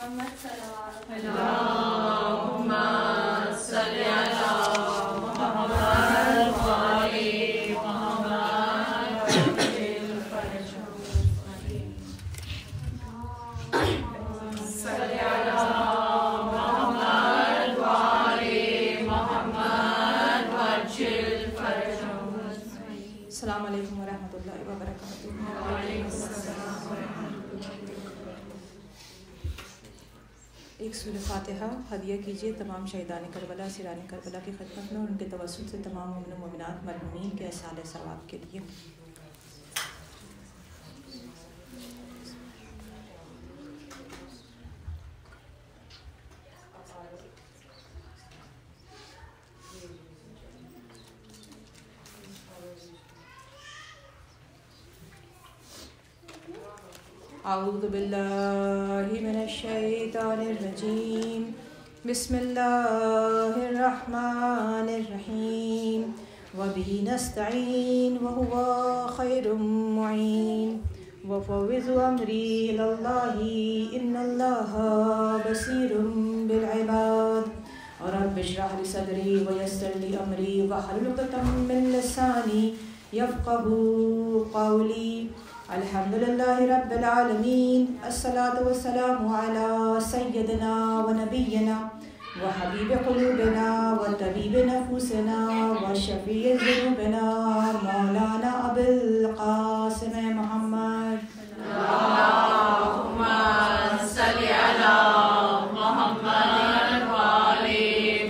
محمد صلوات اللهم صل على محمد وآل محمد وعجل فرجهم صل على محمد وآل محمد وعجل فرجهم. السلام علیکم ورحمۃ اللہ وبرکاتہ. وعلیکم السلام. ایک سورہ فاتحہ ہدیہ کیجیے تمام شہیدان کربلا سیران کربلا کی خدمت میں اور ان کے توسط سے تمام مومن و مومنات مرحومین کے احسان ثواب کے لیے. اعوذ باللہ من الشیطان الرجیم. بسم اللہ الرحمن الرحیم. وبہ نستعین وہو خیر معین. وفوض امری الی اللہ ان اللہ بصیر بالعباد. رب اشرح لی صدری ویسر لی امری واحلل عقدۃ من لسانی یفقہوا قولی. الحمد للہ رب العالمین. الصلاة والسلام علی سیدنا و نبینا و حبیب قلوبنا و طبیب نفوسنا و شفیع ذنوبنا مولانا ابو القاسم محمد. اللهم صل على محمد وآل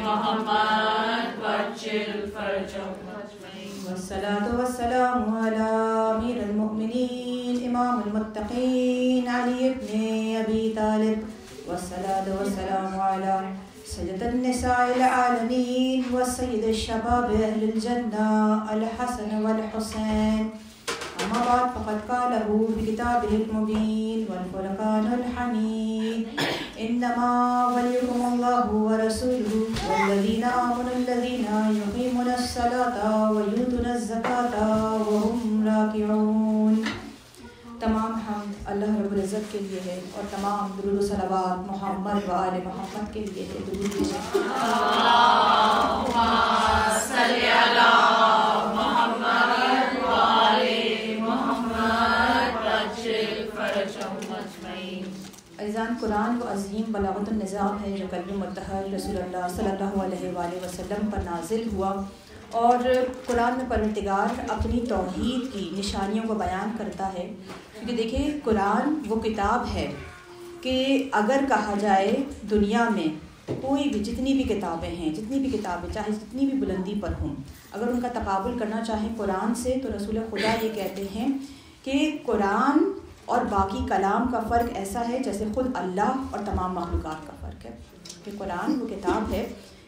محمد وعجل فرجهم. والصلاة والسلام على امیر المؤمنین امام المتقین علی ابن ابی طالب. والصلاة والسلام على سید النساء العالمین وسید الشباب اہل الجنہ الحسن والحسین. اما بعد فقد قاله بکتابه المبین والفرقان الحمید. انما وليكم الله ورسوله والذين آمنوا الذين يقيمون الصلاة ويؤتون الزكاة وهم راكعون. تمام حمد اللہ رب العزت کے لیے ہے اور تمام درود و صلوات محمد و آل محمد کے لیے ہے. درود کیجیے. اللهم صل على محمد وآل محمد وعجل فرجهم اجمعین. عزیزان، قرآن وہ عظیم بلاغت النظام ہے جو کلم متحر رسول اللہ صلی اللہ علیہ وآلہ وسلم پر نازل ہوا، اور قرآن میں پروردگار اپنی توحید کی نشانیوں کو بیان کرتا ہے. کیونکہ دیکھیں، قرآن وہ کتاب ہے کہ اگر کہا جائے دنیا میں کوئی بھی جتنی بھی کتابیں ہیں، چاہے جتنی بھی بلندی پر ہوں، اگر ان کا تقابل کرنا چاہیں قرآن سے، تو رسول خدا یہ کہتے ہیں کہ قرآن اور باقی کلام کا فرق ایسا ہے جیسے خود اللہ اور تمام مخلوقات کا فرق ہے. کہ قرآن وہ کتاب ہے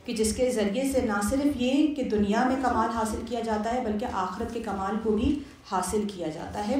کہ جس کے ذریعے سے نہ صرف یہ کہ دنیا میں کمال حاصل کیا جاتا ہے بلکہ آخرت کے کمال کو بھی حاصل کیا جاتا ہے.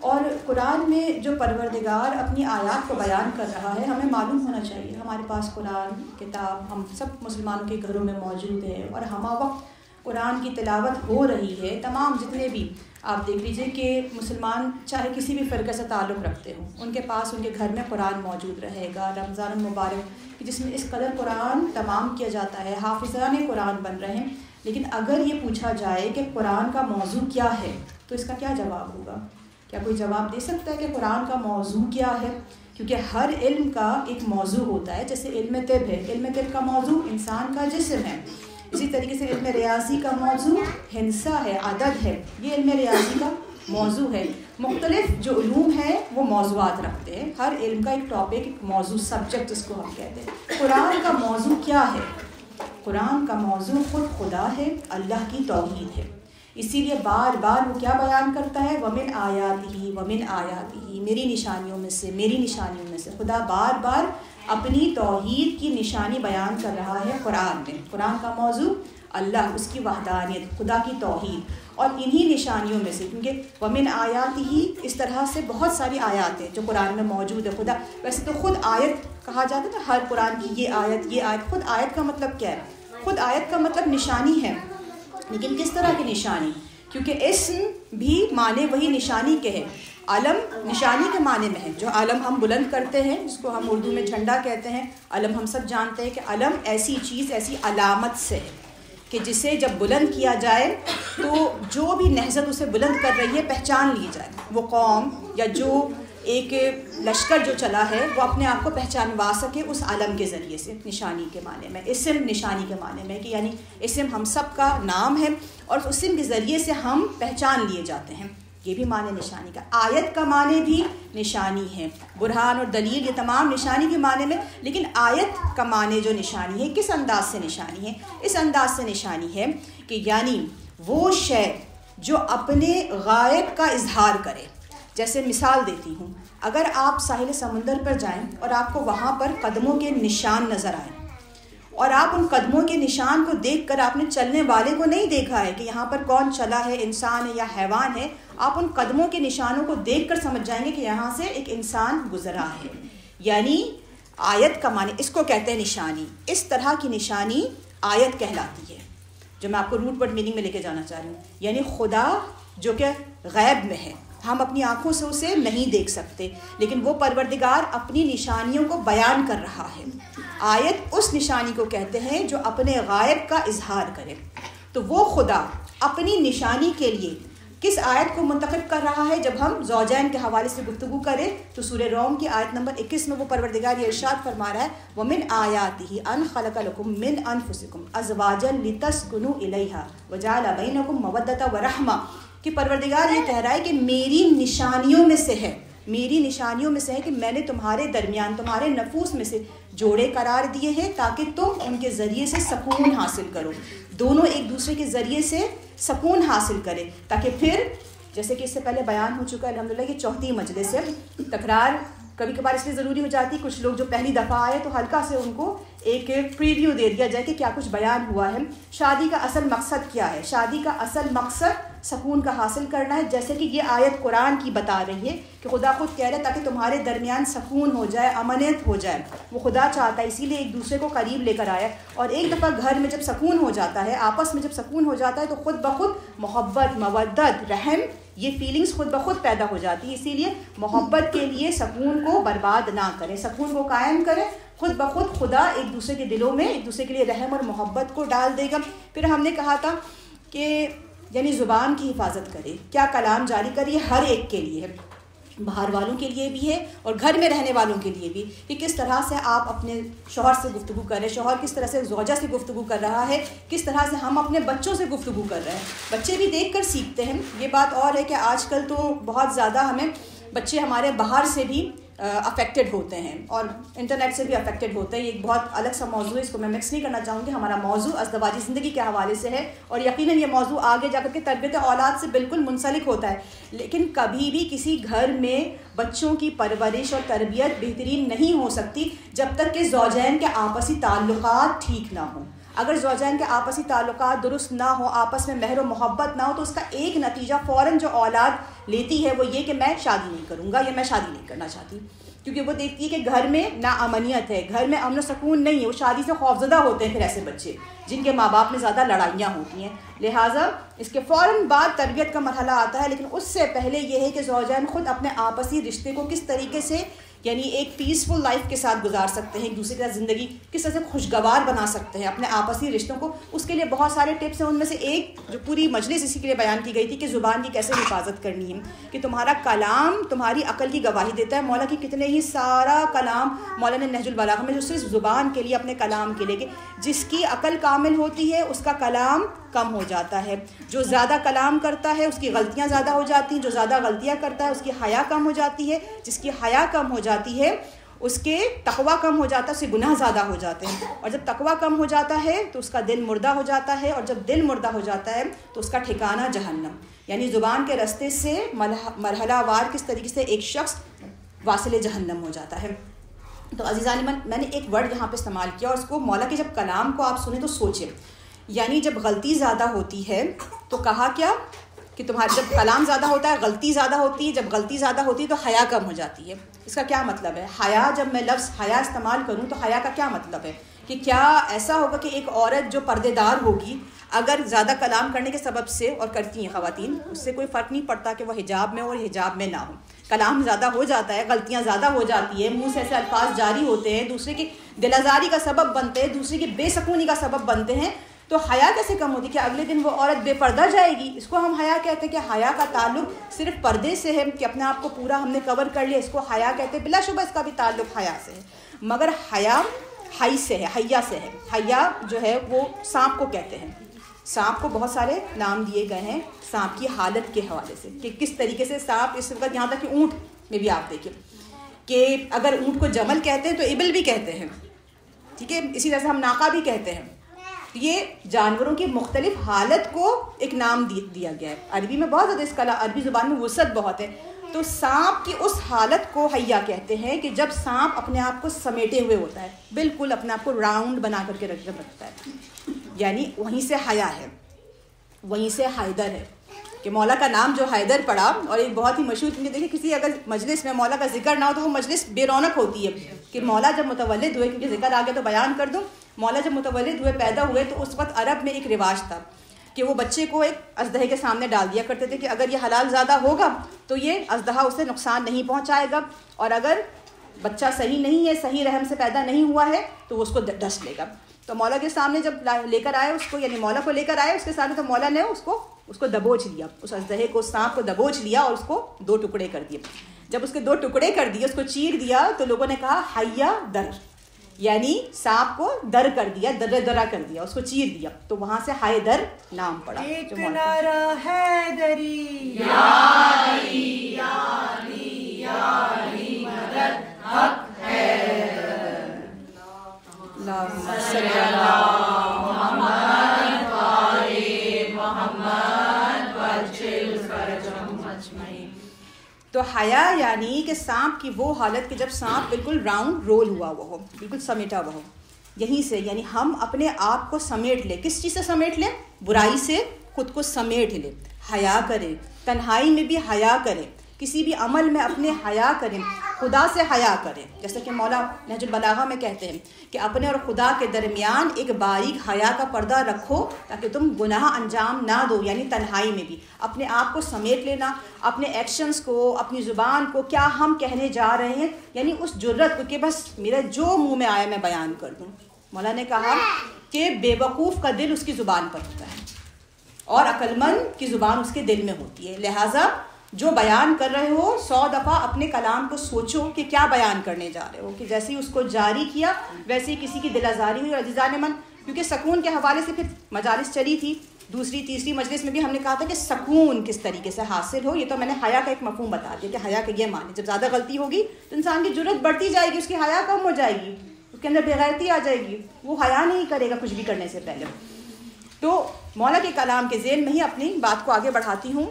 اور قرآن میں جو پروردگار اپنی آیات کو بیان کر رہا ہے، ہمیں معلوم ہونا چاہیے. ہمارے پاس قرآن کتاب ہم سب مسلمانوں کے گھروں میں موجود ہے اور ہمہ وقت قرآن کی تلاوت ہو رہی ہے. تمام جتنے بھی آپ دیکھ لیجئے کہ مسلمان چاہے کسی بھی فرقے سے تعلق رکھتے ہوں، ان کے پاس ان کے گھر میں قرآن موجود رہے گا. رمضان المبارک جس میں اس قدر قرآن تمام کیا جاتا ہے، حافظان قرآن بن رہے ہیں. لیکن اگر یہ پوچھا جائے کہ قرآن کا موضوع کیا ہے تو اس کا کیا جواب ہوگا؟ کیا کوئی جواب دے سکتا ہے کہ قرآن کا موضوع کیا ہے؟ کیونکہ ہر علم کا ایک موضوع ہوتا ہے. جیسے علم طب ہے، علم طب کا موضوع انسان کا جسم ہے. اسی طریقے سے علم ریاضی کا موضوع ہندسہ ہے، عدد ہے. یہ علم ریاضی کا موضوع ہے. مختلف جو علوم ہیں وہ موضوعات رکھتے ہیں. ہر علم کا ایک ٹاپک، ایک موضوع، سبجیکٹ جس کو ہم کہتے ہیں. قرآن کا موضوع کیا ہے؟ قرآن کا موضوع خود خدا ہے، اللہ کی توحید ہے. اسی لیے بار بار وہ کیا بیان کرتا ہے؟ ومن آیاتہ، میری نشانیوں میں سے، میری نشانیوں میں سے. خدا بار بار اپنی توحید کی نشانی بیان کر رہا ہے قرآن میں. قرآن کا موضوع اللہ، اس کی وحدانیت، خدا کی توحید. اور انہی نشانیوں میں سے، کیونکہ ومن آیاتہ اس طرح سے بہت ساری آیات ہیں جو قرآن میں موجود ہے. خدا ویسے تو خود آیت کہا جاتا ہے نا، ہر قرآن کی یہ آیت. خود آیت کا مطلب کیا ہے؟ خود آیت کا مطلب نشانی ہے. لیکن کس طرح کی نشانی؟ کیونکہ اسم بھی معنی وہی نشانی کے ہے. علم نشانی کے معنی میں ہے. جو علم ہم بلند کرتے ہیں جس کو ہم اردو میں جھنڈا کہتے ہیں, علم ہم سب جانتے ہیں کہ علم ایسی چیز, ایسی علامت سے ہے کہ جسے جب بلند کیا جائے تو جو بھی نہضت اسے بلند کر رہی ہے پہچان لی جائے. وہ قوم یا جو ایک لشکر جو چلا ہے وہ اپنے آپ کو پہچانوا سکے اس علم کے ذریعے سے. نشانی کے معنی میں, اسم نشانی کے معنی میں کہ یعنی اسم ہم سب کا نام ہے اور اس اسم کے ذریعے سے ہم پہچان لیے جاتے ہیں. یہ بھی معنی نشانی کا. آیت کا معنی بھی نشانی ہے, برہان اور دلیل, یہ تمام نشانی کے معنی میں. لیکن آیت کا معنی جو نشانی ہے کس انداز سے نشانی ہے؟ اس انداز سے نشانی ہے کہ یعنی وہ شے جو اپنے غائب کا اظہار کرے. جیسے مثال دیتی ہوں, اگر آپ ساحل سمندر پر جائیں اور آپ کو وہاں پر قدموں کے نشان نظر آئیں اور آپ ان قدموں کے نشان کو دیکھ کر آپ نے چلنے والے کو نہیں دیکھا ہے کہ یہاں پر کون چلا ہے, انسان ہے یا حیوان ہے, آپ ان قدموں کے نشانوں کو دیکھ کر سمجھ جائیں گے کہ یہاں سے ایک انسان گزرا ہے. یعنی آیت کا معنی اس کو کہتے ہیں نشانی. اس طرح کی نشانی آیت کہلاتی ہے, جو میں آپ کو روٹ ورڈ میننگ میں لے کے جانا چاہ رہی ہوں. یعنی خدا جو کہ غیب میں ہے, ہم اپنی آنکھوں سے اسے نہیں دیکھ سکتے, لیکن وہ پروردگار اپنی نشانیوں کو بیان کر رہا ہے. آیت اس نشانی کو کہتے ہیں جو اپنے غائب کا اظہار کرے. تو وہ خدا اپنی نشانی کے لیے کس آیت کو منتخب کر رہا ہے؟ جب ہم زوجین کے حوالے سے گفتگو کریں تو سورہ روم کی آیت نمبر 21 میں وہ پروردگار یہ ارشاد فرما رہا ہے وَمِنْ آيَاتِهِ أَنْ خَلَقَ لَكُم مِّنْ أَنفُسِكُمْ أَزْوَاجًا لِتَسْكُنُوا إِلَيْهَا وَجَعَلَ بَيْنَكُم مَّوَدَّةً وَرَحْمَةً. کہ پروردگار یہ کہہ رہا ہے کہ میری نشانیوں میں سے ہے, میری نشانیوں میں سے ہے کہ میں نے تمہارے درمیان, تمہارے نفوس میں سے جوڑے قرار دیے ہیں تاکہ تم ان کے ذریعے سے سکون حاصل کرو, دونوں ایک دوسرے کے ذریعے سے سکون حاصل کرے, تاکہ پھر جیسے کہ اس سے پہلے بیان ہو چکا ہے الحمدللہ یہ 4تھی مجلس ہے. تکرار کبھی کبھار اس لیے ضروری ہو جاتی, کچھ لوگ جو پہلی دفعہ آئے تو ہلکا سے ان کو ایک پریویو دے دیا جائے کہ کیا کچھ بیان ہوا ہے. شادی کا اصل مقصد کیا ہے؟ شادی کا اصل مقصد سکون کا حاصل کرنا ہے, جیسے کہ یہ آیت قرآن کی بتا رہی ہے کہ خدا خود کہہ رہا ہے تاکہ تمہارے درمیان سکون ہو جائے, امنیت ہو جائے. وہ خدا چاہتا ہے, اسی لیے ایک دوسرے کو قریب لے کر آیا. اور ایک دفعہ گھر میں جب سکون ہو جاتا ہے, آپس میں جب سکون ہو جاتا ہے تو خود بخود محبت, مودت, رحم, یہ فیلنگز خود بخود پیدا ہو جاتی ہے. اسی لیے محبت کے لیے سکون کو برباد نہ کریں, سکون کو قائم کریں. خود بخود خدا ایک دوسرے کے دلوں میں ایک دوسرے کے لیے رحم اور محبت کو ڈال دے گا. پھر ہم نے کہا تھا کہ یعنی زبان کی حفاظت کرے, کیا کلام جاری کریے, ہر ایک کے لیے ہے, باہر والوں کے لیے بھی ہے اور گھر میں رہنے والوں کے لیے بھی, کہ کس طرح سے آپ اپنے شوہر سے گفتگو کر رہے ہیں, شوہر کس طرح سے زوجہ سے گفتگو کر رہا ہے, کس طرح سے ہم اپنے بچوں سے گفتگو کر رہے ہیں. بچے بھی دیکھ کر سیکھتے ہیں. یہ بات اور ہے کہ آج کل تو بہت زیادہ ہمیں بچے ہمارے باہر سے بھی افیکٹڈ ہوتے ہیں اور انٹرنیٹ سے بھی افیکٹڈ ہوتے ہیں. یہ ایک بہت الگ سا موضوع ہے, اس کو میں مکس نہیں کرنا چاہوں گی. ہمارا موضوع ازدواجی زندگی کے حوالے سے ہے اور یقیناً یہ موضوع آگے جا کر کے تربیت اولاد سے بالکل منسلک ہوتا ہے. لیکن کبھی بھی کسی گھر میں بچوں کی پرورش اور تربیت بہترین نہیں ہو سکتی جب تک کہ زوجین کے آپسی تعلقات ٹھیک نہ ہوں. اگر زوجین کے آپسی تعلقات درست نہ ہو, آپس میں مہر و محبت نہ ہو, تو اس کا ایک نتیجہ فوراً جو اولاد لیتی ہے وہ یہ کہ میں شادی نہیں کروں گا یا میں شادی نہیں کرنا چاہتی, کیونکہ وہ دیکھتی ہے کہ گھر میں نا امنیت ہے, گھر میں امن و سکون نہیں ہے. وہ شادی سے خوفزدہ ہوتے ہیں پھر ایسے بچے جن کے ماں باپ میں زیادہ لڑائیاں ہوتی ہیں. لہٰذا اس کے فوراً بعد تربیت کا مرحلہ آتا ہے, لیکن اس سے پہلے یہ ہے کہ زوجین خود اپنے آپسی رشتے کو کس طریقے سے یعنی ایک پیسفل لائف کے ساتھ گزار سکتے ہیں, ایک دوسرے کے ساتھ زندگی کس طرح سے خوشگوار بنا سکتے ہیں اپنے آپسی رشتوں کو. اس کے لیے بہت سارے ٹپس ہیں, ان میں سے ایک جو پوری مجلس اسی کے لیے بیان کی گئی تھی کہ زبان کی کیسے حفاظت کرنی ہے, کہ تمہارا کلام تمہاری عقل کی گواہی دیتا ہے. مولا کی کتنے ہی سارا کلام مولا نے نہج البلاغہ میں جو صرف زبان کے لیے, اپنے کلام کے لیے, کہ جس کی عقل کامل ہوتی ہے اس کا کلام کم ہو جاتا ہے, جو زیادہ کلام کرتا ہے اس کی غلطیاں زیادہ ہو جاتی ہیں, جو زیادہ غلطیاں کرتا ہے اس کی حیا کم ہو جاتی ہے, جس کی حیا کم ہو جاتی ہے اس کے تقویٰ کم ہو جاتا ہے, اس سے گناہ زیادہ ہو جاتے ہیں. اور جب تقویٰ کم ہو جاتا ہے تو اس کا دل مردہ ہو جاتا ہے, اور جب دل مردہ ہو جاتا ہے تو اس کا ٹھکانہ جہنم. یعنی زبان کے رستے سے مرحلہ وار کس طریقے سے ایک شخص واصل جہنم ہو جاتا ہے. تو عزیزان میں نے ایک ورڈ یہاں پہ استعمال کیا, اور اس کو مولا کے جب کلام کو آپ سنیں تو سوچیں. یعنی جب غلطی زیادہ ہوتی ہے تو کہا کیا کہ تمہارا جب کلام زیادہ ہوتا ہے غلطی زیادہ ہوتی ہے, جب غلطی زیادہ ہوتی ہے تو حیا کم ہو جاتی ہے. اس کا کیا مطلب ہے؟ حیا, جب میں لفظ حیا استعمال کروں تو حیا کا کیا مطلب ہے کہ کیا ایسا ہوگا کہ ایک عورت جو پردے دار ہوگی اگر زیادہ کلام کرنے کے سبب سے، اور کرتی ہیں خواتین، اس سے کوئی فرق نہیں پڑتا کہ وہ حجاب میں ہو اور حجاب میں نہ ہو، کلام زیادہ ہو جاتا ہے، غلطیاں زیادہ ہو جاتی ہیں، منہ سے ایسے الفاظ جاری ہوتے ہیں، دوسرے کی دل آزاری کا سبب بنتے ہیں، دوسرے کی بے سکونی کا سبب بنتے ہیں، تو حیا کیسے کم ہوتی کہ اگلے دن وہ عورت بے پردہ جائے گی؟ اس کو ہم حیا کہتے ہیں کہ حیا کا تعلق صرف پردے سے ہے کہ اپنے آپ کو پورا ہم نے کور کر لیا، اس کو حیا کہتے ہیں، بلا شبہ اس کا بھی تعلق حیا سے ہے، مگر حیا حی سے ہے، حیا سے ہے۔ حیا جو ہے وہ سانپ کو کہتے ہیں، سانپ کو بہت سارے نام دیے گئے ہیں سانپ کی حالت کے حوالے سے کہ کس طریقے سے سانپ، اس وقت یہاں تک کہ اونٹ میں بھی آپ دیکھیں کہ اگر اونٹ کو جمل کہتے ہیں تو ابل بھی کہتے ہیں، ٹھیک ہے، اسی طرح سے ہم ناقہ بھی کہتے ہیں، یہ جانوروں کی مختلف حالت کو ایک نام دیا گیا ہے۔ عربی میں بہت زیادہ اس کا، عربی زبان میں وسعت بہت ہے، تو سانپ کی اس حالت کو حیا کہتے ہیں کہ جب سانپ اپنے آپ کو سمیٹے ہوئے ہوتا ہے، بالکل اپنے آپ کو راؤنڈ بنا کر کے رکھتا ہے، یعنی وہیں سے حیا ہے، وہیں سے حیدر ہے کہ مولا کا نام جو حیدر پڑا، اور ایک بہت ہی مشہور چیز دیکھیں، کسی اگر مجلس میں مولا کا ذکر نہ ہو تو وہ مجلس بے رونق ہوتی ہے کہ مولا جب متولد ہوئے، کیونکہ ذکر آگے تو بیان کر دوں، مولا جب متولد ہوئے، پیدا ہوئے، تو اس وقت عرب میں ایک رواج تھا کہ وہ بچے کو ایک اژدہے کے سامنے ڈال دیا کرتے تھے کہ اگر یہ حلال زادہ ہوگا تو یہ اژدہا اسے نقصان نہیں پہنچائے گا، اور اگر بچہ صحیح نہیں ہے، صحیح رحم سے پیدا نہیں ہوا ہے تو وہ اس کو ڈس لے گا۔ تو مولا کے سامنے جب لے کر آئے اس کو، یعنی مولا کو لے کر آئے اس کے سامنے، تو مولا نے اس کو دبوچ لیا، اس اژدہے کو، سانپ کو دبوچ لیا اور اس کو 2 ٹکڑے کر دیے۔ جب اس کے 2 ٹکڑے کر دیے، اس کو چیر دیا، تو لوگوں نے کہا حیا در، یعنی سانپ کو در کر دیا، درا کر دیا، اس کو چیر دیا، تو وہاں سے حیدر نام پڑا۔ ایک نعرہ حیدری یا علی یا علی یا علی مدد حق ہے، اللہم صلی علی محمد وآل محمد وجل فرجہم اجمعین۔ تو حیا یعنی کہ سانپ کی وہ حالت کہ جب سانپ بالکل راؤنڈ رول ہوا ہوا ہو، بالکل سمیٹا ہوا ہو، یہیں سے یعنی ہم اپنے آپ کو سمیٹ لیں۔ کس چیز سے سمیٹ لیں؟ برائی سے خود کو سمیٹ لیں، حیا کریں، تنہائی میں بھی حیا کریں، کسی بھی عمل میں اپنے حیا کریں، خدا سے حیا کریں، جیسا کہ مولا نہج البلاغہ میں کہتے ہیں کہ اپنے اور خدا کے درمیان ایک باریک حیا کا پردہ رکھو تاکہ تم گناہ انجام نہ دو، یعنی تنہائی میں بھی اپنے آپ کو سمیٹ لینا، اپنے ایکشنز کو، اپنی زبان کو، کیا ہم کہنے جا رہے ہیں، یعنی اس جرت کو کہ بس میرا جو منہ میں آیا میں بیان کر دوں۔ مولا نے کہا کہ بے وقوف کا دل اس کی زبان پر ہوتا ہے اور عقل مند کی زبان اس کے دل میں ہوتی ہے، لہٰذا جو بیان کر رہے ہو 100 دفعہ اپنے کلام کو سوچو کہ کیا بیان کرنے جا رہے ہو، کہ جیسے ہی اس کو جاری کیا ویسے ہی کسی کی دل آزاری ہوئی۔ اور عزیزان من، کیونکہ سکون کے حوالے سے پھر مجالس چلی تھی، دوسری تیسری مجلس میں بھی ہم نے کہا تھا کہ سکون کس طریقے سے حاصل ہو، یہ تو میں نے حیا کا ایک مفہوم بتا دیا کہ حیا کا یہ معنی، جب زیادہ غلطی ہوگی تو انسان کی جرت بڑھتی جائے گی، اس کی حیا کم ہو جائے گی، اس کے اندر بےغیرتی آ جائے گی، وہ حیا نہیں کرے گا کچھ بھی کرنے سے پہلے۔ تو مولا کے کلام کے ذیل میں ہی اپنی بات کو آگے بڑھاتی ہوں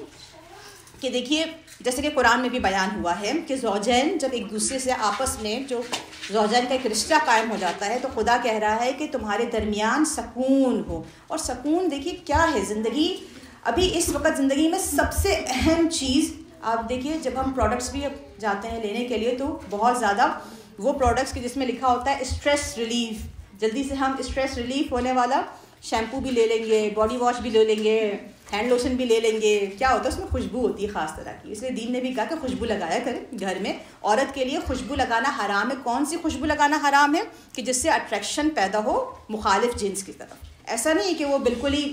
کہ دیکھیے، جیسے کہ قرآن میں بھی بیان ہوا ہے کہ زوجین جب ایک دوسرے سے آپس میں جو زوجین کا ایک رشتہ قائم ہو جاتا ہے تو خدا کہہ رہا ہے کہ تمہارے درمیان سکون ہو۔ اور سکون دیکھیے کیا ہے، زندگی ابھی اس وقت زندگی میں سب سے اہم چیز، آپ دیکھیے جب ہم پروڈکٹس بھی جاتے ہیں لینے کے لیے تو بہت زیادہ وہ پروڈکٹس کے جس میں لکھا ہوتا ہے اسٹریس ریلیف، جلدی سے ہم اسٹریس ریلیف ہونے والا شیمپو بھی لے لیں گے، باڈی واش بھی لے لیں گے، ہینڈ لوشن بھی لے لیں گے، کیا ہوتا ہے اس میں خوشبو ہوتی ہے خاص طرح کی، اس لیے دین نے بھی کہا کہ خوشبو لگایا کریں گھر میں۔ عورت کے لیے خوشبو لگانا حرام ہے۔ کون سی خوشبو لگانا حرام ہے؟ کہ جس سے اٹریکشن پیدا ہو مخالف جنس کی طرف۔ ایسا نہیں ہے کہ وہ بالکل ہی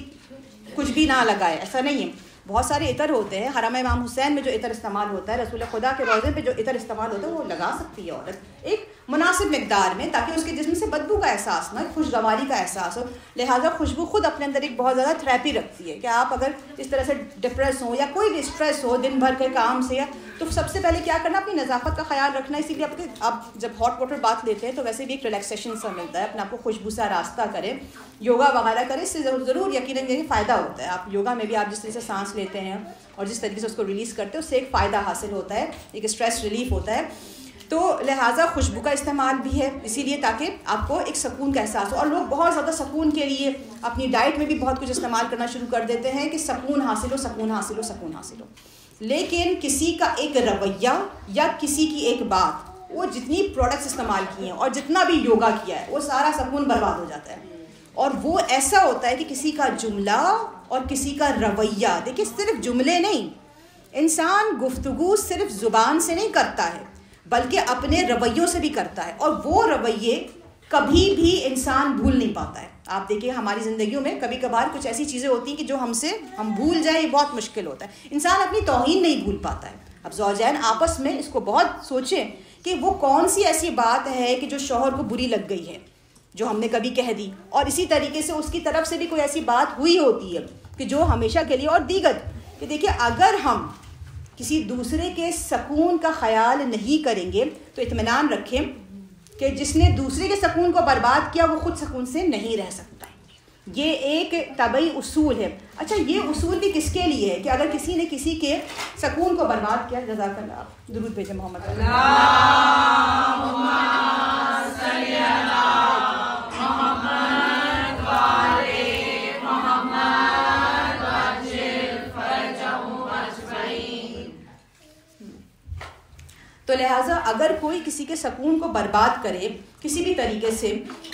کچھ بھی نہ لگائے، ایسا نہیں ہے، بہت سارے عطر ہوتے ہیں۔ حرم امام حسین میں جو عطر استعمال ہوتا ہے، رسول خدا کے روضے پہ جو عطر استعمال ہوتا ہے وہ لگا سکتی ہے عورت ایک مناسب مقدار میں، تاکہ اس کے جسم سے بدبو کا احساس نہ ہو، خوشگواری کا احساس ہو۔ لہٰذا خوشبو خود اپنے اندر ایک بہت زیادہ تھراپی رکھتی ہے کہ آپ اگر اس طرح سے ڈپریس ہو یا کوئی بھی اسٹریس ہو دن بھر کے کام سے، تو سب سے پہلے کیا کرنا، اپنی نظافت کا خیال رکھنا۔ اسی لیے آپ جب ہاٹ واٹر بات لیتے ہیں تو ویسے بھی ایک ریلیکسیشن سا ملتا ہے، اپنے آپ کو خوشبو سے آراستہ کریں، یوگا وغیرہ کریں، اس سے ضرور یقیناً یہ فائدہ ہوتا ہے۔ آپ یوگا میں بھی آپ جس طرح سے سانس لیتے ہیں اور جس طریقے سے اس کو ریلیز کرتے ہیں، اس سے ایک فائدہ حاصل ہوتا ہے، ایک اسٹریس ریلیف ہوتا ہے۔ تو لہٰذا خوشبو کا استعمال بھی ہے اسی لیے تاکہ آپ کو ایک سکون کا احساس ہو۔ اور لوگ بہت زیادہ سکون کے لیے اپنی ڈائٹ میں بھی بہت کچھ استعمال کرنا شروع کر دیتے ہیں کہ سکون حاصل ہو، سکون حاصل ہو، سکون حاصل ہو۔ لیکن کسی کا ایک رویہ یا کسی کی ایک بات، وہ جتنی پروڈکٹس استعمال کیے ہیں اور جتنا بھی یوگا کیا ہے وہ سارا سکون برباد ہو جاتا ہے۔ اور وہ ایسا ہوتا ہے کہ کسی کا جملہ اور کسی کا رویہ. دیکھیں صرف جملے نہیں, انسان گفتگو صرف زبان سے نہیں کرتا ہے بلکہ اپنے رویوں سے بھی کرتا ہے, اور وہ رویے کبھی بھی انسان بھول نہیں پاتا ہے. آپ دیکھیں ہماری زندگیوں میں کبھی کبھار کچھ ایسی چیزیں ہوتی ہیں کہ جو ہم بھول جائیں, یہ بہت مشکل ہوتا ہے. انسان اپنی توہین نہیں بھول پاتا ہے. اب زوجین آپس میں اس کو بہت سوچیں کہ وہ کون سی ایسی بات ہے کہ جو شوہر کو بری لگ گئی ہے, جو ہم نے کبھی کہہ دی, اور اسی طریقے سے اس کی طرف سے بھی کوئی ایسی بات ہوئی ہوتی ہے کہ جو ہمیشہ کے لیے. اور دیگر کہ دیکھیں اگر ہم کسی دوسرے کے سکون کا خیال نہیں کریں گے تو اطمینان رکھیں کہ جس نے دوسرے کے سکون کو برباد کیا وہ خود سکون سے نہیں رہ سکتا ہے. یہ ایک طبعی اصول ہے. اچھا یہ اصول بھی کس کے لیے ہے کہ اگر کسی نے کسی کے سکون کو برباد کیا, جزاک اللہ, درود بھیجیں محمد تو لہٰذا اگر کوئی کسی کے سکون کو برباد کرے کسی بھی طریقے سے,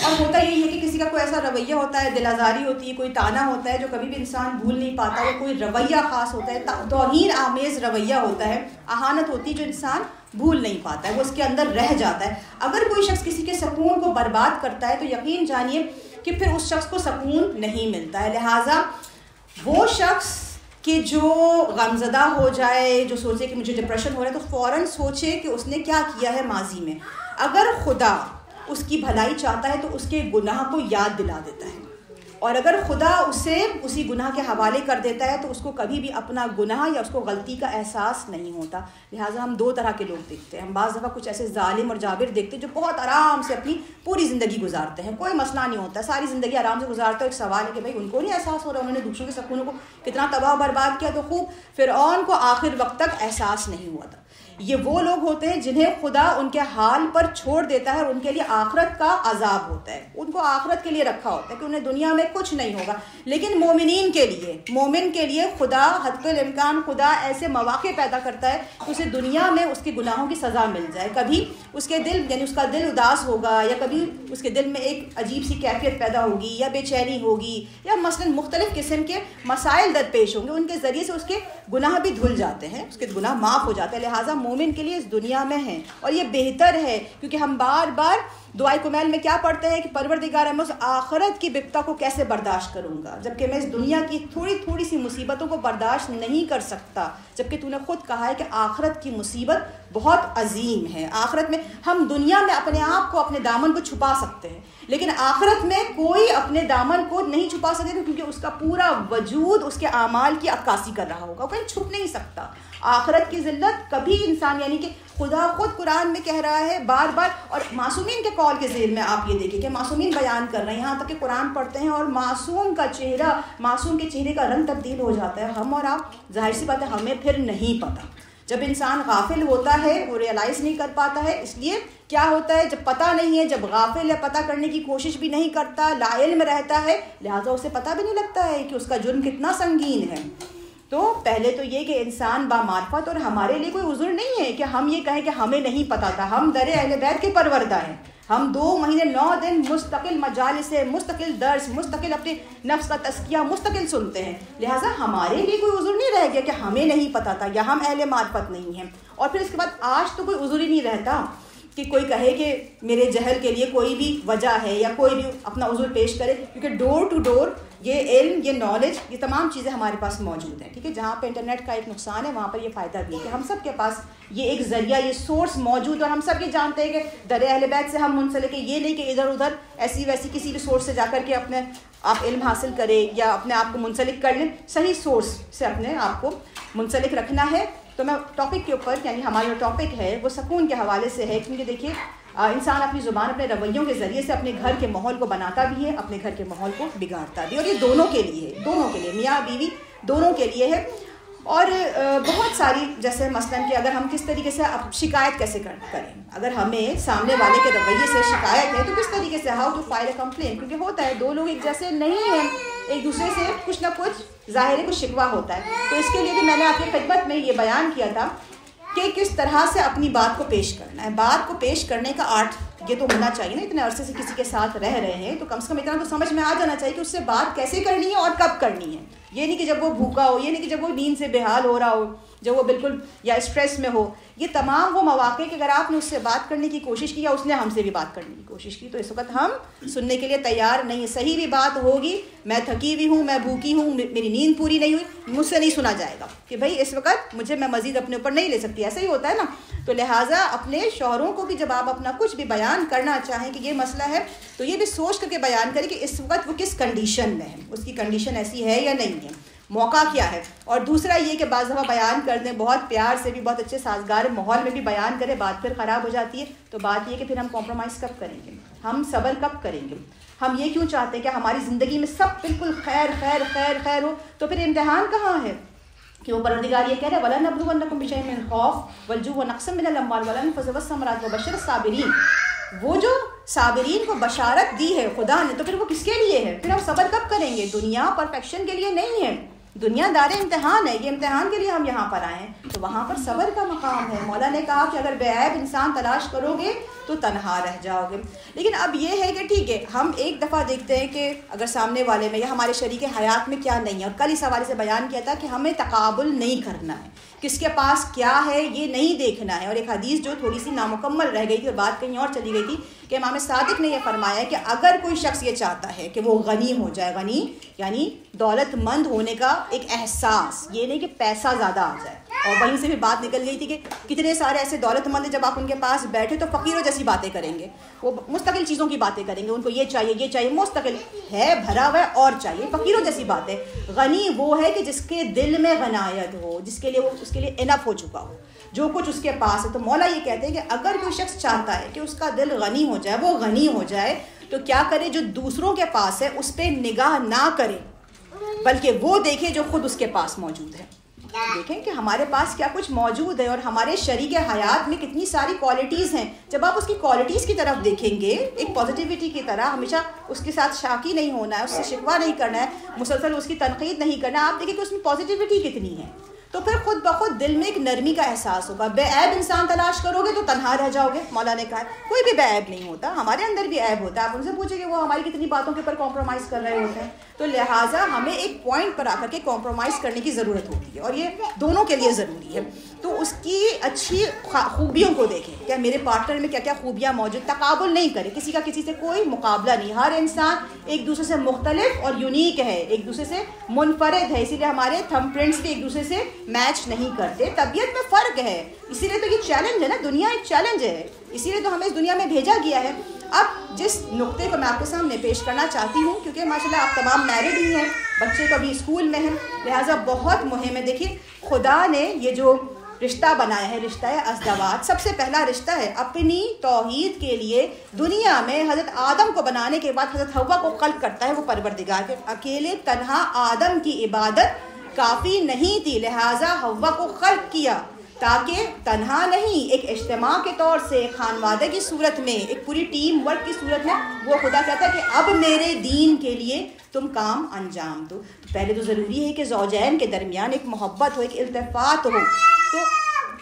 اور ہوتا یہی ہے کہ کسی کا کوئی ایسا رویہ ہوتا ہے, دل آزاری ہوتی ہے, کوئی تانا ہوتا ہے جو کبھی بھی انسان بھول نہیں پاتا, یا کوئی رویہ خاص ہوتا ہے, توہین آمیز رویہ ہوتا ہے, اہانت ہوتی ہے جو انسان بھول نہیں پاتا ہے, وہ اس کے اندر رہ جاتا ہے. اگر کوئی شخص کسی کے سکون کو برباد کرتا ہے تو یقین جانیے کہ پھر اس شخص کو سکون نہیں ملتا ہے. لہٰذا وہ شخص کہ جو غمزدہ ہو جائے, جو سوچے کہ مجھے ڈپریشن ہو رہا ہے, تو فوراً سوچے کہ اس نے کیا کیا ہے ماضی میں. اگر خدا اس کی بھلائی چاہتا ہے تو اس کے گناہ کو یاد دلا دیتا ہے, اور اگر خدا اسے اسی گناہ کے حوالے کر دیتا ہے تو اس کو کبھی بھی اپنا گناہ یا اس کو غلطی کا احساس نہیں ہوتا. لہٰذا ہم دو طرح کے لوگ دیکھتے ہیں. ہم بعض دفعہ کچھ ایسے ظالم اور جابر دیکھتے ہیں جو بہت آرام سے اپنی پوری زندگی گزارتے ہیں, کوئی مسئلہ نہیں ہوتا, ساری زندگی آرام سے گزارتے ہیں. ایک سوال ہے کہ بھائی ان کو نہیں احساس ہو رہا انہوں نے دوسروں کے سکونوں کو کتنا تباہ برباد کیا, تو خوب فرعون کو آخر وقت تک احساس نہیں ہوا تھا. یہ وہ لوگ ہوتے ہیں جنہیں خدا ان کے حال پر چھوڑ دیتا ہے اور ان کے لیے آخرت کا عذاب ہوتا ہے. ان کو آخرت کے لیے رکھا ہوتا ہے کہ انہیں دنیا میں کچھ نہیں ہوگا. لیکن مومنین کے لیے, مومن کے لیے خدا حتف الامکان خدا ایسے مواقع پیدا کرتا ہے کہ اسے دنیا میں اس کے گناہوں کی سزا مل جائے. کبھی اس کے دل یعنی اس کا دل اداس ہوگا, یا کبھی اس کے دل میں ایک عجیب سی کیفیت پیدا ہوگی, یا بے چینی ہوگی, یا مثلاً مختلف قسم کے مسائل درپیش ہوں گے, ان کے ذریعے سے اس کے گناہ بھی دھل جاتے ہیں, اس کے گناہ معاف ہو جاتے ہیں. لہٰذا مومن کے لیے اس دنیا میں ہیں, اور یہ بہتر ہے کیونکہ ہم بار بار دعائے کمیل میں کیا پڑھتے ہیں کہ پروردگار میں اس آخرت کی بپتا کو کیسے برداشت کروں گا, جبکہ میں اس دنیا کی تھوڑی سی مصیبتوں کو برداشت نہیں کر سکتا, جبکہ تو نے خود کہا ہے کہ آخرت کی مصیبت بہت عظیم ہے. آخرت میں ہم دنیا میں اپنے آپ کو, اپنے دامن کو چھپا سکتے ہیں, لیکن آخرت میں کوئی اپنے دامن کو نہیں چھپا سکے کیونکہ اس کا پورا وجود اس کے اعمال کی عکاسی کر رہا ہوگا, کہیں چھپ نہیں سکتا. آخرت کی ذلت کبھی انسان, یعنی کہ خدا خود قرآن میں کہہ رہا ہے بار بار, اور معصومین کے قول کے ذیل میں آپ یہ دیکھیں کہ معصومین بیان کر رہے ہیں, یہاں تک کہ قرآن پڑھتے ہیں اور معصوم کا چہرہ, معصوم کے چہرے کا رنگ تبدیل ہو جاتا ہے. ہم اور آپ ظاہر سی بات ہے ہمیں پھر نہیں پتہ. جب انسان غافل ہوتا ہے وہ ریئلائز نہیں کر پاتا ہے. اس لیے کیا ہوتا ہے, جب پتہ نہیں ہے, جب غافل ہے, پتہ کرنے کی کوشش بھی نہیں کرتا, لا علم رہتا ہے, لہٰذا اسے پتہ بھی نہیں لگتا ہے کہ اس کا جرم کتنا سنگین ہے. تو پہلے تو یہ کہ انسان بامعرفت, اور ہمارے لیے کوئی عذر نہیں ہے کہ ہم یہ کہیں کہ ہمیں نہیں پتہ تھا. ہم در اہل بیت کے پروردہ ہیں, ہم 2 مہینے 9 دن مستقل مجالس, مستقل درس, مستقل اپنے نفس کا تزکیہ مستقل سنتے ہیں. لہٰذا ہمارے لیے کوئی عذر نہیں رہ گیا کہ ہمیں نہیں پتہ تھا یا ہم اہل معرفت نہیں ہیں. اور پھر اس کے بعد آج تو کوئی عذر ہی نہیں رہتا کہ کوئی کہے کہ میرے جہل کے لیے کوئی بھی وجہ ہے, یا کوئی بھی اپنا عذر پیش کرے, کیونکہ ڈور ٹو ڈور یہ علم, یہ نالج, یہ تمام چیزیں ہمارے پاس موجود ہیں. ٹھیک ہے, جہاں پہ انٹرنیٹ کا ایک نقصان ہے وہاں پر یہ فائدہ بھی ہے کہ ہم سب کے پاس یہ ایک ذریعہ, یہ سورس موجود, اور ہم سب یہ جانتے ہیں کہ در اہل بیت سے ہم منسلک ہیں. یہ نہیں کہ ادھر ادھر ایسی ویسی کسی بھی سورس سے جا کر کے اپنے آپ علم حاصل کرے یا اپنے آپ کو منسلک کر لیں. صحیح سورس سے اپنے آپ کو منسلک رکھنا ہے. تو میں ٹاپک کے اوپر, یعنی ہمارا جو ٹاپک ہے وہ سکون کے حوالے سے ہے, کیونکہ دیکھیے انسان اپنی زبان, اپنے رویوں کے ذریعے سے اپنے گھر کے ماحول کو بناتا بھی ہے, اپنے گھر کے ماحول کو بگاڑتا بھی, اور یہ دونوں کے لیے ہے, دونوں کے لیے, میاں بیوی دونوں کے لیے ہے. اور بہت ساری, جیسے مثلاً کہ اگر ہم کس طریقے سے شکایت کیسے کریں, اگر ہمیں سامنے والے کے رویے سے شکایت ہے تو کس طریقے سے, how to file a complain, کیونکہ ہوتا ہے 2 لوگ ایک جیسے نہیں ہیں, ایک دوسرے سے کچھ نہ کچھ ظاہر کچھ شکوہ ہوتا ہے. تو اس کے لیے بھی میں نے آپ کی خدمت میں یہ بیان کیا تھا کہ کس طرح سے اپنی بات کو پیش کرنا ہے. بات کو پیش کرنے کا آرٹ یہ تو ہونا چاہیے نا, اتنے عرصے سے کسی کے ساتھ رہ رہے ہیں تو کم سے کم اتنا تو سمجھ میں آ جانا چاہیے کہ اس سے بات کیسے کرنی ہے اور کب کرنی ہے. یہ نہیں کہ جب وہ بھوکا ہو, یہ نہیں کہ جب وہ نیند سے بےحال ہو رہا ہو, جب وہ بالکل یا اسٹریس میں ہو. یہ تمام وہ مواقع کہ اگر آپ نے اس سے بات کرنے کی کوشش کی یا اس نے ہم سے بھی بات کرنے کی کوشش کی تو اس وقت ہم سننے کے لیے تیار نہیں ہیں. صحیح بھی بات ہوگی, میں تھکی ہوئی ہوں, میں بھوکی ہوں, میری نیند پوری نہیں ہوئی, مجھ سے نہیں سنا جائے گا کہ بھائی اس وقت میں مزید اپنے اوپر نہیں لے سکتی. ایسا ہی ہوتا ہے نا. تو لہٰذا اپنے شوہروں کو بھی جب آپ اپنا کچھ بھی بیان کرنا چاہیں کہ یہ مسئلہ ہے تو یہ بھی سوچ کر کے بیان کریں کہ اس وقت وہ کس کنڈیشن میں ہے, اس کی کنڈیشن ایسی ہے یا نہیں ہے, موقع کیا ہے. اور دوسرا یہ کہ بعض دفعہ بیان کر دیں, بہت پیار سے بھی, بہت اچھے سازگار ماحول میں بھی بیان کریں, بات پھر خراب ہو جاتی ہے. تو بات یہ کہ پھر ہم کمپرومائز کب کریں گے, ہم صبر کب کریں گے. ہم یہ کیوں چاہتے ہیں کہ ہماری زندگی میں سب بالکل خیر خیر خیر خیر ہو, تو پھر امتحان کہاں ہے کہ وہ پروردگار یہ کہہ رہے وَلَنَبْلُوَنَّكُمْ بِشَيْءٍ مِّنَ الْخَوْفِ وَالْجُوعِ وَنَقْصٍ مِّنَ الْأَمْوَالِ وَالْأَنفُسِ وَالثَّمَرَاتِ وَبَشِّرِ الصَّابِرِينَ. وہ جو صابرین کو بشارت دی ہے خدا نے, تو پھر وہ کس کے لیے ہے؟ پھر ہم صبر کب کریں گے؟ دنیا پرفیکشن کے لیے نہیں ہے, دنیا دار امتحان ہے. یہ امتحان کے لیے ہم یہاں پر آئے ہیں, تو وہاں پر صبر کا مقام ہے. مولا نے کہا کہ اگر بے عیب انسان تلاش کرو گے تو تنہا رہ جاؤ گے. لیکن اب یہ ہے کہ ٹھیک ہے, ہم ایک دفعہ دیکھتے ہیں کہ اگر سامنے والے میں یا ہمارے شریک حیات میں کیا نہیں ہے. اور کل اس حوالے سے بیان کیا تھا کہ ہمیں تقابل نہیں کرنا ہے, کس کے پاس کیا ہے یہ نہیں دیکھنا ہے. اور ایک حدیث جو تھوڑی سی نامکمل رہ گئی تھی اور بات کہیں اور چلی گئی تھی کہ امام صادق نے یہ فرمایا کہ اگر کوئی شخص یہ چاہتا ہے کہ وہ غنی ہو جائے, غنی یعنی دولت مند ہونے کا ایک احساس, یہ نہیں کہ پیسہ زیادہ آ جائے. اور وہیں سے بھی بات نکل گئی تھی کہ کتنے سارے ایسے دولت مند ہیں جب آپ ان کے پاس بیٹھے تو فقیروں جیسی باتیں کریں گے, وہ مستقل چیزوں کی باتیں کریں گے, ان کو یہ چاہیے, مستقل ہے بھرا ہوا ہے اور چاہیے, فقیروں جیسی باتیں. غنی وہ ہے کہ جس کے دل میں غنایت ہو, جس کے لیے وہ اس کے لیے انف ہو چکا ہو جو کچھ اس کے پاس ہے. تو مولا یہ کہتے ہیں کہ اگر کوئی شخص چاہتا ہے کہ اس کا دل غنی ہو جائے, وہ غنی ہو جائے, تو کیا کرے, جو دوسروں کے پاس ہے اس پہ نگاہ نہ کرے بلکہ وہ دیکھے جو خود اس کے پاس موجود ہے. دیکھیں کہ ہمارے پاس کیا کچھ موجود ہے اور ہمارے شریک حیات میں کتنی ساری کوالٹیز ہیں. جب آپ اس کی کوالٹیز کی طرف دیکھیں گے ایک پازیٹیوٹی کی طرح, ہمیشہ اس کے ساتھ شاکی نہیں ہونا ہے, اس سے شکوہ نہیں کرنا ہے, مسلسل اس کی تنقید نہیں کرنا ہے. آپ دیکھیں کہ اس میں پازیٹیوٹی کتنی ہے, تو پھر خود بخود دل میں ایک نرمی کا احساس ہوگا. بے عیب انسان تلاش کرو گے تو تنہا رہ جاؤ گے. مولا نے کہا کوئی بھی بے عیب نہیں ہوتا, ہمارے اندر بھی عیب ہوتا ہے. آپ ان سے پوچھیں کہ وہ ہماری کتنی باتوں کے اوپر کمپرومائز کر رہے ہوتے ہیں. تو لہٰذا ہمیں ایک پوائنٹ پر آ کر کے کمپرومائز کرنے کی ضرورت ہوتی ہے, اور یہ دونوں کے لیے ضروری ہے. تو اس کی اچھی خوبیوں کو دیکھیں, کیا میرے پارٹنر میں کیا کیا خوبیاں موجود. تقابل نہیں کریں, کسی کا کسی سے کوئی مقابلہ نہیں. ہر انسان ایک دوسرے سے مختلف اور یونیک ہے, ایک دوسرے سے منفرد ہے. اسی لیے ہمارے تھم پرنٹس بھی ایک دوسرے سے میچ نہیں کرتے. طبیعت میں فرق ہے, اسی لیے تو یہ چیلنج ہے نا, دنیا ایک چیلنج ہے, اسی لیے تو ہمیں اس دنیا میں بھیجا گیا ہے. اب جس نقطے کو میں آپ کے سامنے پیش کرنا چاہتی ہوں, کیونکہ ماشاءاللہ آپ تمام میرڈ ہی ہیں, بچے تو ابھی اسکول میں ہیں, لہٰذا بہت مہم ہے. دیکھیے خدا نے یہ جو رشتہ بنایا ہے, رشتہ ازدواج, سب سے پہلا رشتہ ہے اپنی توحید کے لیے. دنیا میں حضرت آدم کو بنانے کے بعد حضرت حوا کو خلق کرتا ہے وہ پروردگار کے. اکیلے تنہا آدم کی عبادت کافی نہیں تھی, لہٰذا حوا کو خلق کیا تاکہ تنہا نہیں, ایک اجتماع کے طور سے, خانوادہ کی صورت میں, ایک پوری ٹیم ورک کی صورت میں. وہ خدا کہتا ہے کہ اب میرے دین کے لیے تم کام انجام دو. تو پہلے تو ضروری ہے کہ زوجین کے درمیان ایک محبت ہو, ایک التفات ہو. تو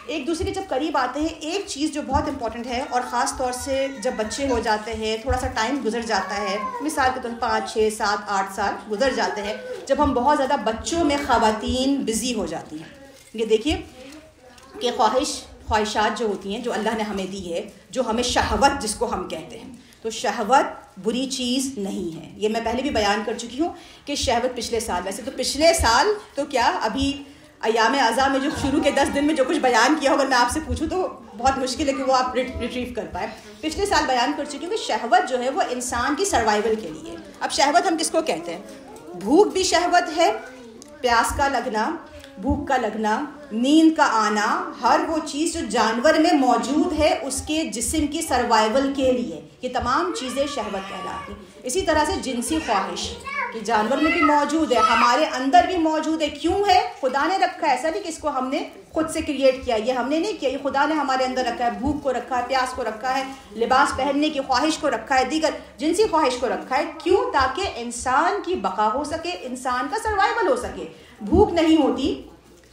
ایک دوسرے کے جب قریب آتے ہیں, ایک چیز جو بہت امپورٹنٹ ہے, اور خاص طور سے جب بچے ہو جاتے ہیں, تھوڑا سا ٹائم گزر جاتا ہے, مثال کے طور پر 5, 6, 7, 8 سال گزر جاتے ہیں, جب ہم بہت زیادہ بچوں میں خواتین بزی ہو جاتی ہیں. یہ دیکھیے کہ خواہشات جو ہوتی ہیں جو اللہ نے ہمیں دی ہے, جو ہمیں شہوت جس کو ہم کہتے ہیں, تو شہوت بری چیز نہیں ہے. یہ میں پہلے بھی بیان کر چکی ہوں کہ شہوت پچھلے سال, ویسے تو پچھلے سال تو کیا ابھی ایام اعضاء میں جو شروع کے 10 دن میں جو کچھ بیان کیا, اگر میں آپ سے پوچھوں تو بہت مشکل ہے کہ وہ آپ ریٹریو کر پائے. پچھلے سال بیان کر چکی ہوں کہ شہوت جو ہے وہ انسان کی سروائیول کے لیے. اب شہوت ہم کس کو کہتے ہیں؟ بھوک بھی شہوت ہے, پیاس کا لگنا, بھوک کا لگنا, نیند کا آنا, ہر وہ چیز جو جانور میں موجود ہے اس کے جسم کی سروائیول کے لیے, یہ تمام چیزیں شہوت کہلاتی. اسی طرح سے جنسی خواہش کہ جانور میں بھی موجود ہے, ہمارے اندر بھی موجود ہے. کیوں ہے؟ خدا نے رکھا ہے, ایسا نہیں کہ اس کو ہم نے خود سے کریٹ کیا, یہ ہم نے نہیں کیا, یہ خدا نے ہمارے اندر رکھا ہے. بھوک کو رکھا ہے, پیاس کو رکھا ہے, لباس پہننے کی خواہش کو رکھا ہے, دیگر جنسی خواہش کو رکھا ہے. کیوں؟ تاکہ انسان کی بقا ہو سکے, انسان کا سروائیول ہو سکے. بھوک نہیں ہوتی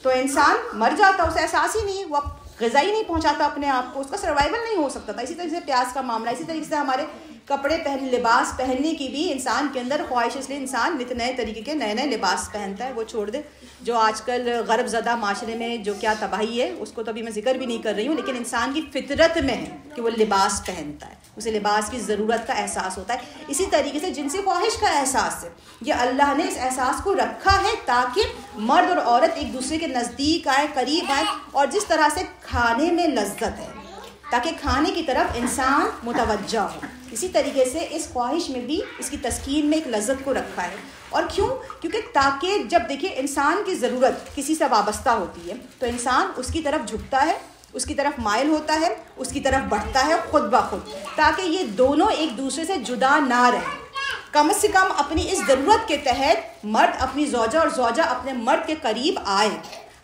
تو انسان مر جاتا, اسے احساس ہی نہیں, وہ غذا ہی نہیں پہنچاتا اپنے آپ کو، اس کا سروائیول نہیں ہو سکتا تھا. اسی طرح سے پیاس کا معاملہ، اسی طریقے سے ہمارے کپڑے لباس پہننے کی بھی انسان کے اندر خواہش، اس لیے انسان نت نئے طریقے کے نئے نئے لباس پہنتا ہے. وہ چھوڑ دے جو آج کل غرب زدہ معاشرے میں جو کیا تباہی ہے، اس کو تو ابھی میں ذکر بھی نہیں کر رہی ہوں، لیکن انسان کی فطرت میں ہے کہ وہ لباس پہنتا ہے، اسے لباس کی ضرورت کا احساس ہوتا ہے. اسی طریقے سے جنسی خواہش کا احساس ہے، یہ اللہ نے اس احساس کو رکھا ہے تاکہ مرد اور عورت ایک دوسرے کے نزدیک آئیں، قریب آئیں. اور جس طرح سے کھانے میں لذت ہے تاکہ کھانے کی طرف انسان متوجہ ہو، اسی طریقے سے اس خواہش میں بھی اس کی تسکین میں ایک لذت کو رکھا ہے. اور کیوں؟ کیونکہ تاکہ جب دیکھیں انسان کی ضرورت کسی سے وابستہ ہوتی ہے تو انسان اس کی طرف جھکتا ہے، اس کی طرف مائل ہوتا ہے، اس کی طرف بڑھتا ہے خود بخود، تاکہ یہ دونوں ایک دوسرے سے جدا نہ رہیں. کم سے کم اپنی اس ضرورت کے تحت مرد اپنی زوجہ اور زوجہ اپنے مرد کے قریب آئے.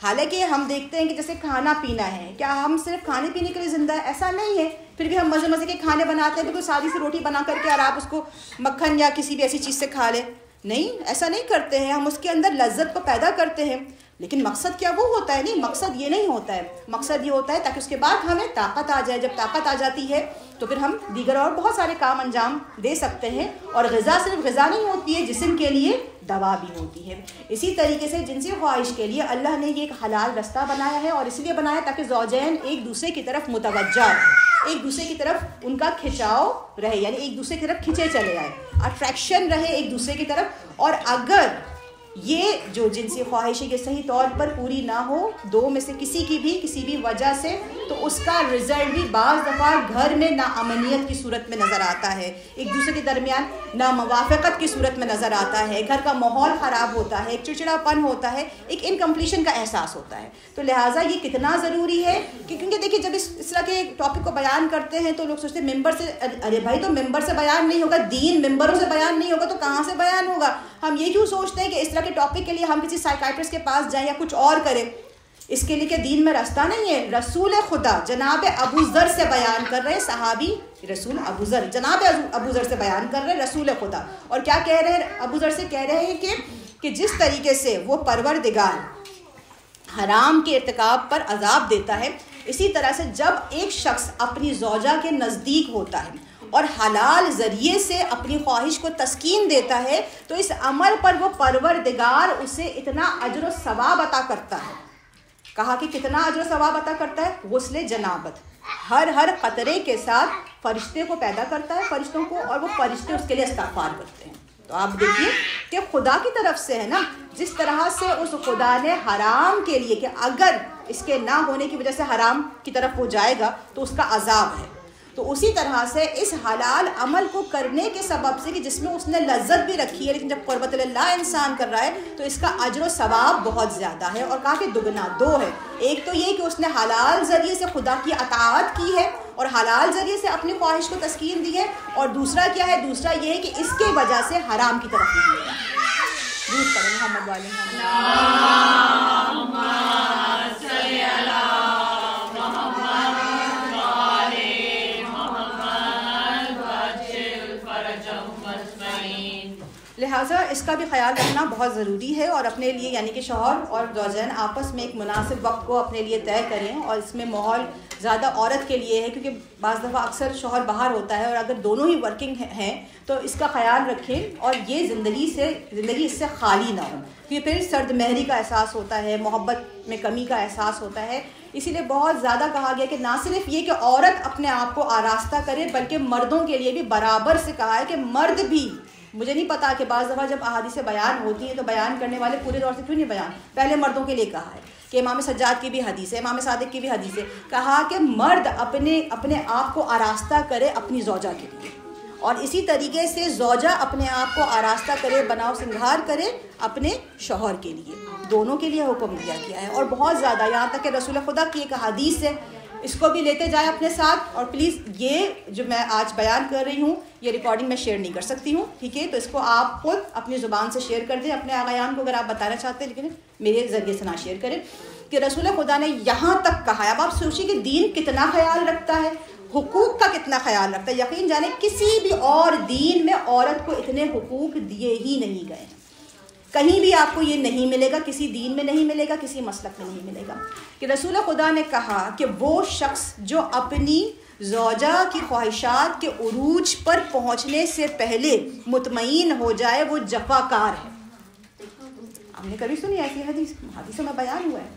حالانکہ ہم دیکھتے ہیں کہ جیسے کھانا پینا ہے، کیا ہم صرف کھانے پینے کے لیے زندہ ہے؟ ایسا نہیں ہے. پھر بھی ہم مزے مزے کے کھانے بناتے ہیں، بالکل سادی سی روٹی بنا کر کے اور آپ اس کو مکھن یا کسی بھی ایسی چیز سے کھا لیں. نہیں، ایسا نہیں کرتے ہیں. ہم اس کے اندر لذت کو پیدا کرتے ہیں، لیکن مقصد کیا وہ ہوتا ہے؟ نہیں، مقصد یہ نہیں ہوتا ہے. مقصد یہ ہوتا ہے تاکہ اس کے بعد ہمیں طاقت آ جائے. جب طاقت آ جاتی ہے تو پھر ہم دیگر اور بہت سارے کام انجام دے سکتے ہیں. اور غذا صرف غذا نہیں ہوتی ہے، جسم کے لیے دوا بھی ہوتی ہے. اسی طریقے سے جنسی خواہش کے لیے اللہ نے یہ ایک حلال رستہ بنایا ہے، اور اس لیے بنایا تاکہ زوجین ایک دوسرے کی طرف متوجہ رہے، ایک دوسرے کی طرف ان کا کھچاؤ رہے، یعنی ایک دوسرے کی طرف کھینچے چلے آئے، اٹریکشن رہے ایک دوسرے کی طرف. اور اگر یہ جو جنسی خواہش ہے یہ صحیح طور پر پوری نہ ہو دو میں سے کسی بھی وجہ سے، تو اس کا رزلٹ بھی بعض دفعہ گھر میں ناامنیت کی صورت میں نظر آتا ہے، ایک دوسرے کے درمیان ناموافقت کی صورت میں نظر آتا ہے، گھر کا ماحول خراب ہوتا ہے، ایک چڑچڑا پن ہوتا ہے، ایک انکمپلیشن کا احساس ہوتا ہے. تو لہٰذا یہ کتنا ضروری ہے کہ کیونکہ دیکھیے جب اس طرح کے ٹاپک کو بیان کرتے ہیں تو لوگ سوچتے ہیں ممبر سے، ارے بھائی تو ممبر سے بیان نہیں ہوگا، دین ممبروں سے بیان نہیں ہوگا تو کہاں سے بیان ہوگا؟ ہم یہ کیوں سوچتے ہیں کہ اس طرح کے ٹاپک کے لیے ہم کسی سائیکائٹرسٹ کے پاس جائیں یا کچھ اور کریں؟ اس کے لیے کہ دین میں راستہ نہیں ہے. رسول خدا جناب ابو ذر سے بیان کر رہے، صحابی رسول ابو ذر، جناب ابو ذر سے بیان کر رہے رسول خدا. اور کیا کہہ رہے ہیں ابو ذر سے؟ کہہ رہے ہیں کہ جس طریقے سے وہ پروردگار حرام کے ارتکاب پر عذاب دیتا ہے، اسی طرح سے جب ایک شخص اپنی زوجہ کے نزدیک ہوتا ہے اور حلال ذریعے سے اپنی خواہش کو تسکین دیتا ہے تو اس عمل پر وہ پروردگار اسے اتنا اجر و ثواب عطا کرتا ہے. کہا کہ کتنا اجر و ثواب عطا کرتا ہے؟ غسل جنابت، ہر قطرے کے ساتھ فرشتے کو پیدا کرتا ہے، فرشتوں کو، اور وہ فرشتے اس کے لیے استغفار کرتے ہیں. تو آپ دیکھیے کہ خدا کی طرف سے ہے نا، جس طرح سے اس خدا نے حرام کے لیے کہ اگر اس کے نہ ہونے کی وجہ سے حرام کی طرف وہ جائے گا تو اس کا عذاب ہے، تو اسی طرح سے اس حلال عمل کو کرنے کے سبب سے کہ جس میں اس نے لذت بھی رکھی ہے، لیکن جب قربت اللہ انسان کر رہا ہے تو اس کا اجر و ثواب بہت زیادہ ہے. اور کہا کہ دگنا دو ہے. ایک تو یہ کہ اس نے حلال ذریعے سے خدا کی اطاعت کی ہے اور حلال ذریعے سے اپنی خواہش کو تسکین دی ہے، اور دوسرا کیا ہے؟ دوسرا یہ ہے کہ اس کی وجہ سے حرام کی طرف نہیں گیا. درود پڑھیں محمد والے لہٰذا اس کا بھی خیال رکھنا بہت ضروری ہے. اور اپنے لیے یعنی کہ شوہر اور زوجین آپس میں ایک مناسب وقت کو اپنے لیے طے کریں. اور اس میں ماحول زیادہ عورت کے لیے ہے کیونکہ بعض دفعہ اکثر شوہر باہر ہوتا ہے، اور اگر دونوں ہی ورکنگ ہیں تو اس کا خیال رکھیں اور یہ زندگی اس سے خالی نہ ہو، کیونکہ پھر سرد مہری کا احساس ہوتا ہے، محبت میں کمی کا احساس ہوتا ہے. اسی لیے بہت زیادہ کہا گیا کہ نہ صرف یہ کہ عورت اپنے آپ کو آراستہ کرے بلکہ مردوں کے لیے بھی برابر سے کہا ہے کہ مرد بھی، مجھے نہیں پتا کہ بعض دفعہ جب احادیث بیان ہوتی ہیں تو بیان کرنے والے پورے طور سے کیوں نہیں بیان پہلے مردوں کے لیے کہا ہے کہ امام سجاد کی بھی حدیث ہے، امام صادق کی بھی حدیث ہے، کہا کہ مرد اپنے آپ کو آراستہ کرے اپنی زوجہ کے لیے، اور اسی طریقے سے زوجہ اپنے آپ کو آراستہ کرے، بناؤ سنگھار کرے اپنے شوہر کے لیے. دونوں کے لیے حکم دیا گیا ہے. اور بہت زیادہ یہاں تک کہ رسول خدا کی ایک حدیث ہے، اس کو بھی لیتے جائیں اپنے ساتھ. اور پلیز یہ جو میں آج بیان کر رہی ہوں یہ ریکارڈنگ میں شیئر نہیں کر سکتی ہوں، ٹھیک ہے؟ تو اس کو آپ خود اپنی زبان سے شیئر کر دیں اپنے آغایان کو اگر آپ بتانا چاہتے ہیں، لیکن میرے ذریعے سے نہ شیئر کریں. کہ رسول خدا نے یہاں تک کہا ہے. اب آپ سوچیے کہ دین کتنا خیال رکھتا ہے، حقوق کا کتنا خیال رکھتا ہے. یقین جانے کسی بھی اور دین میں عورت کو اتنے حقوق دیے ہی نہیں گئے ہیں. کہیں بھی آپ کو یہ نہیں ملے گا، کسی دین میں نہیں ملے گا، کسی مسلک میں نہیں ملے گا، کہ رسول خدا نے کہا کہ وہ شخص جو اپنی زوجہ کی خواہشات کے عروج پر پہنچنے سے پہلے مطمئن ہو جائے وہ جفاکار ہے. آپ نے کبھی سنی ایسی حدیثوں میں بیان ہوا ہے.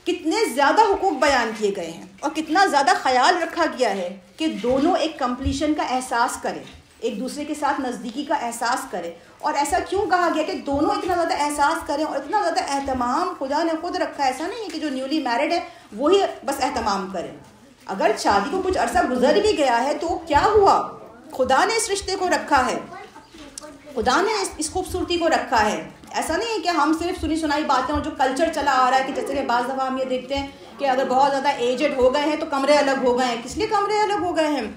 کتنے زیادہ حقوق بیان کیے گئے ہیں اور کتنا زیادہ خیال رکھا گیا ہے کہ دونوں ایک کمپلیشن کا احساس کریں، ایک دوسرے کے ساتھ نزدیکی کا احساس کریں. اور ایسا کیوں کہا گیا کہ دونوں اتنا زیادہ احساس کریں اور اتنا زیادہ اہتمام خدا نے خود رکھا ہے. ایسا نہیں ہے کہ جو نیولی میرڈ ہے وہی بس اہتمام کریں. اگر شادی کو کچھ عرصہ گزر بھی گیا ہے تو کیا ہوا، خدا نے اس رشتے کو رکھا ہے، خدا نے اس خوبصورتی کو رکھا ہے. ایسا نہیں ہے کہ ہم صرف سنی سنائی باتیں اور جو کلچر چلا آ رہا ہے کہ جیسے کہ بعض دفعہ ہم یہ دیکھتے ہیں کہ اگر بہت زیادہ ایجڈ ہو گئے ہیں تو کمرے الگ ہو گئے ہیں. کس لیے کمرے الگ ہو گئے ہیں؟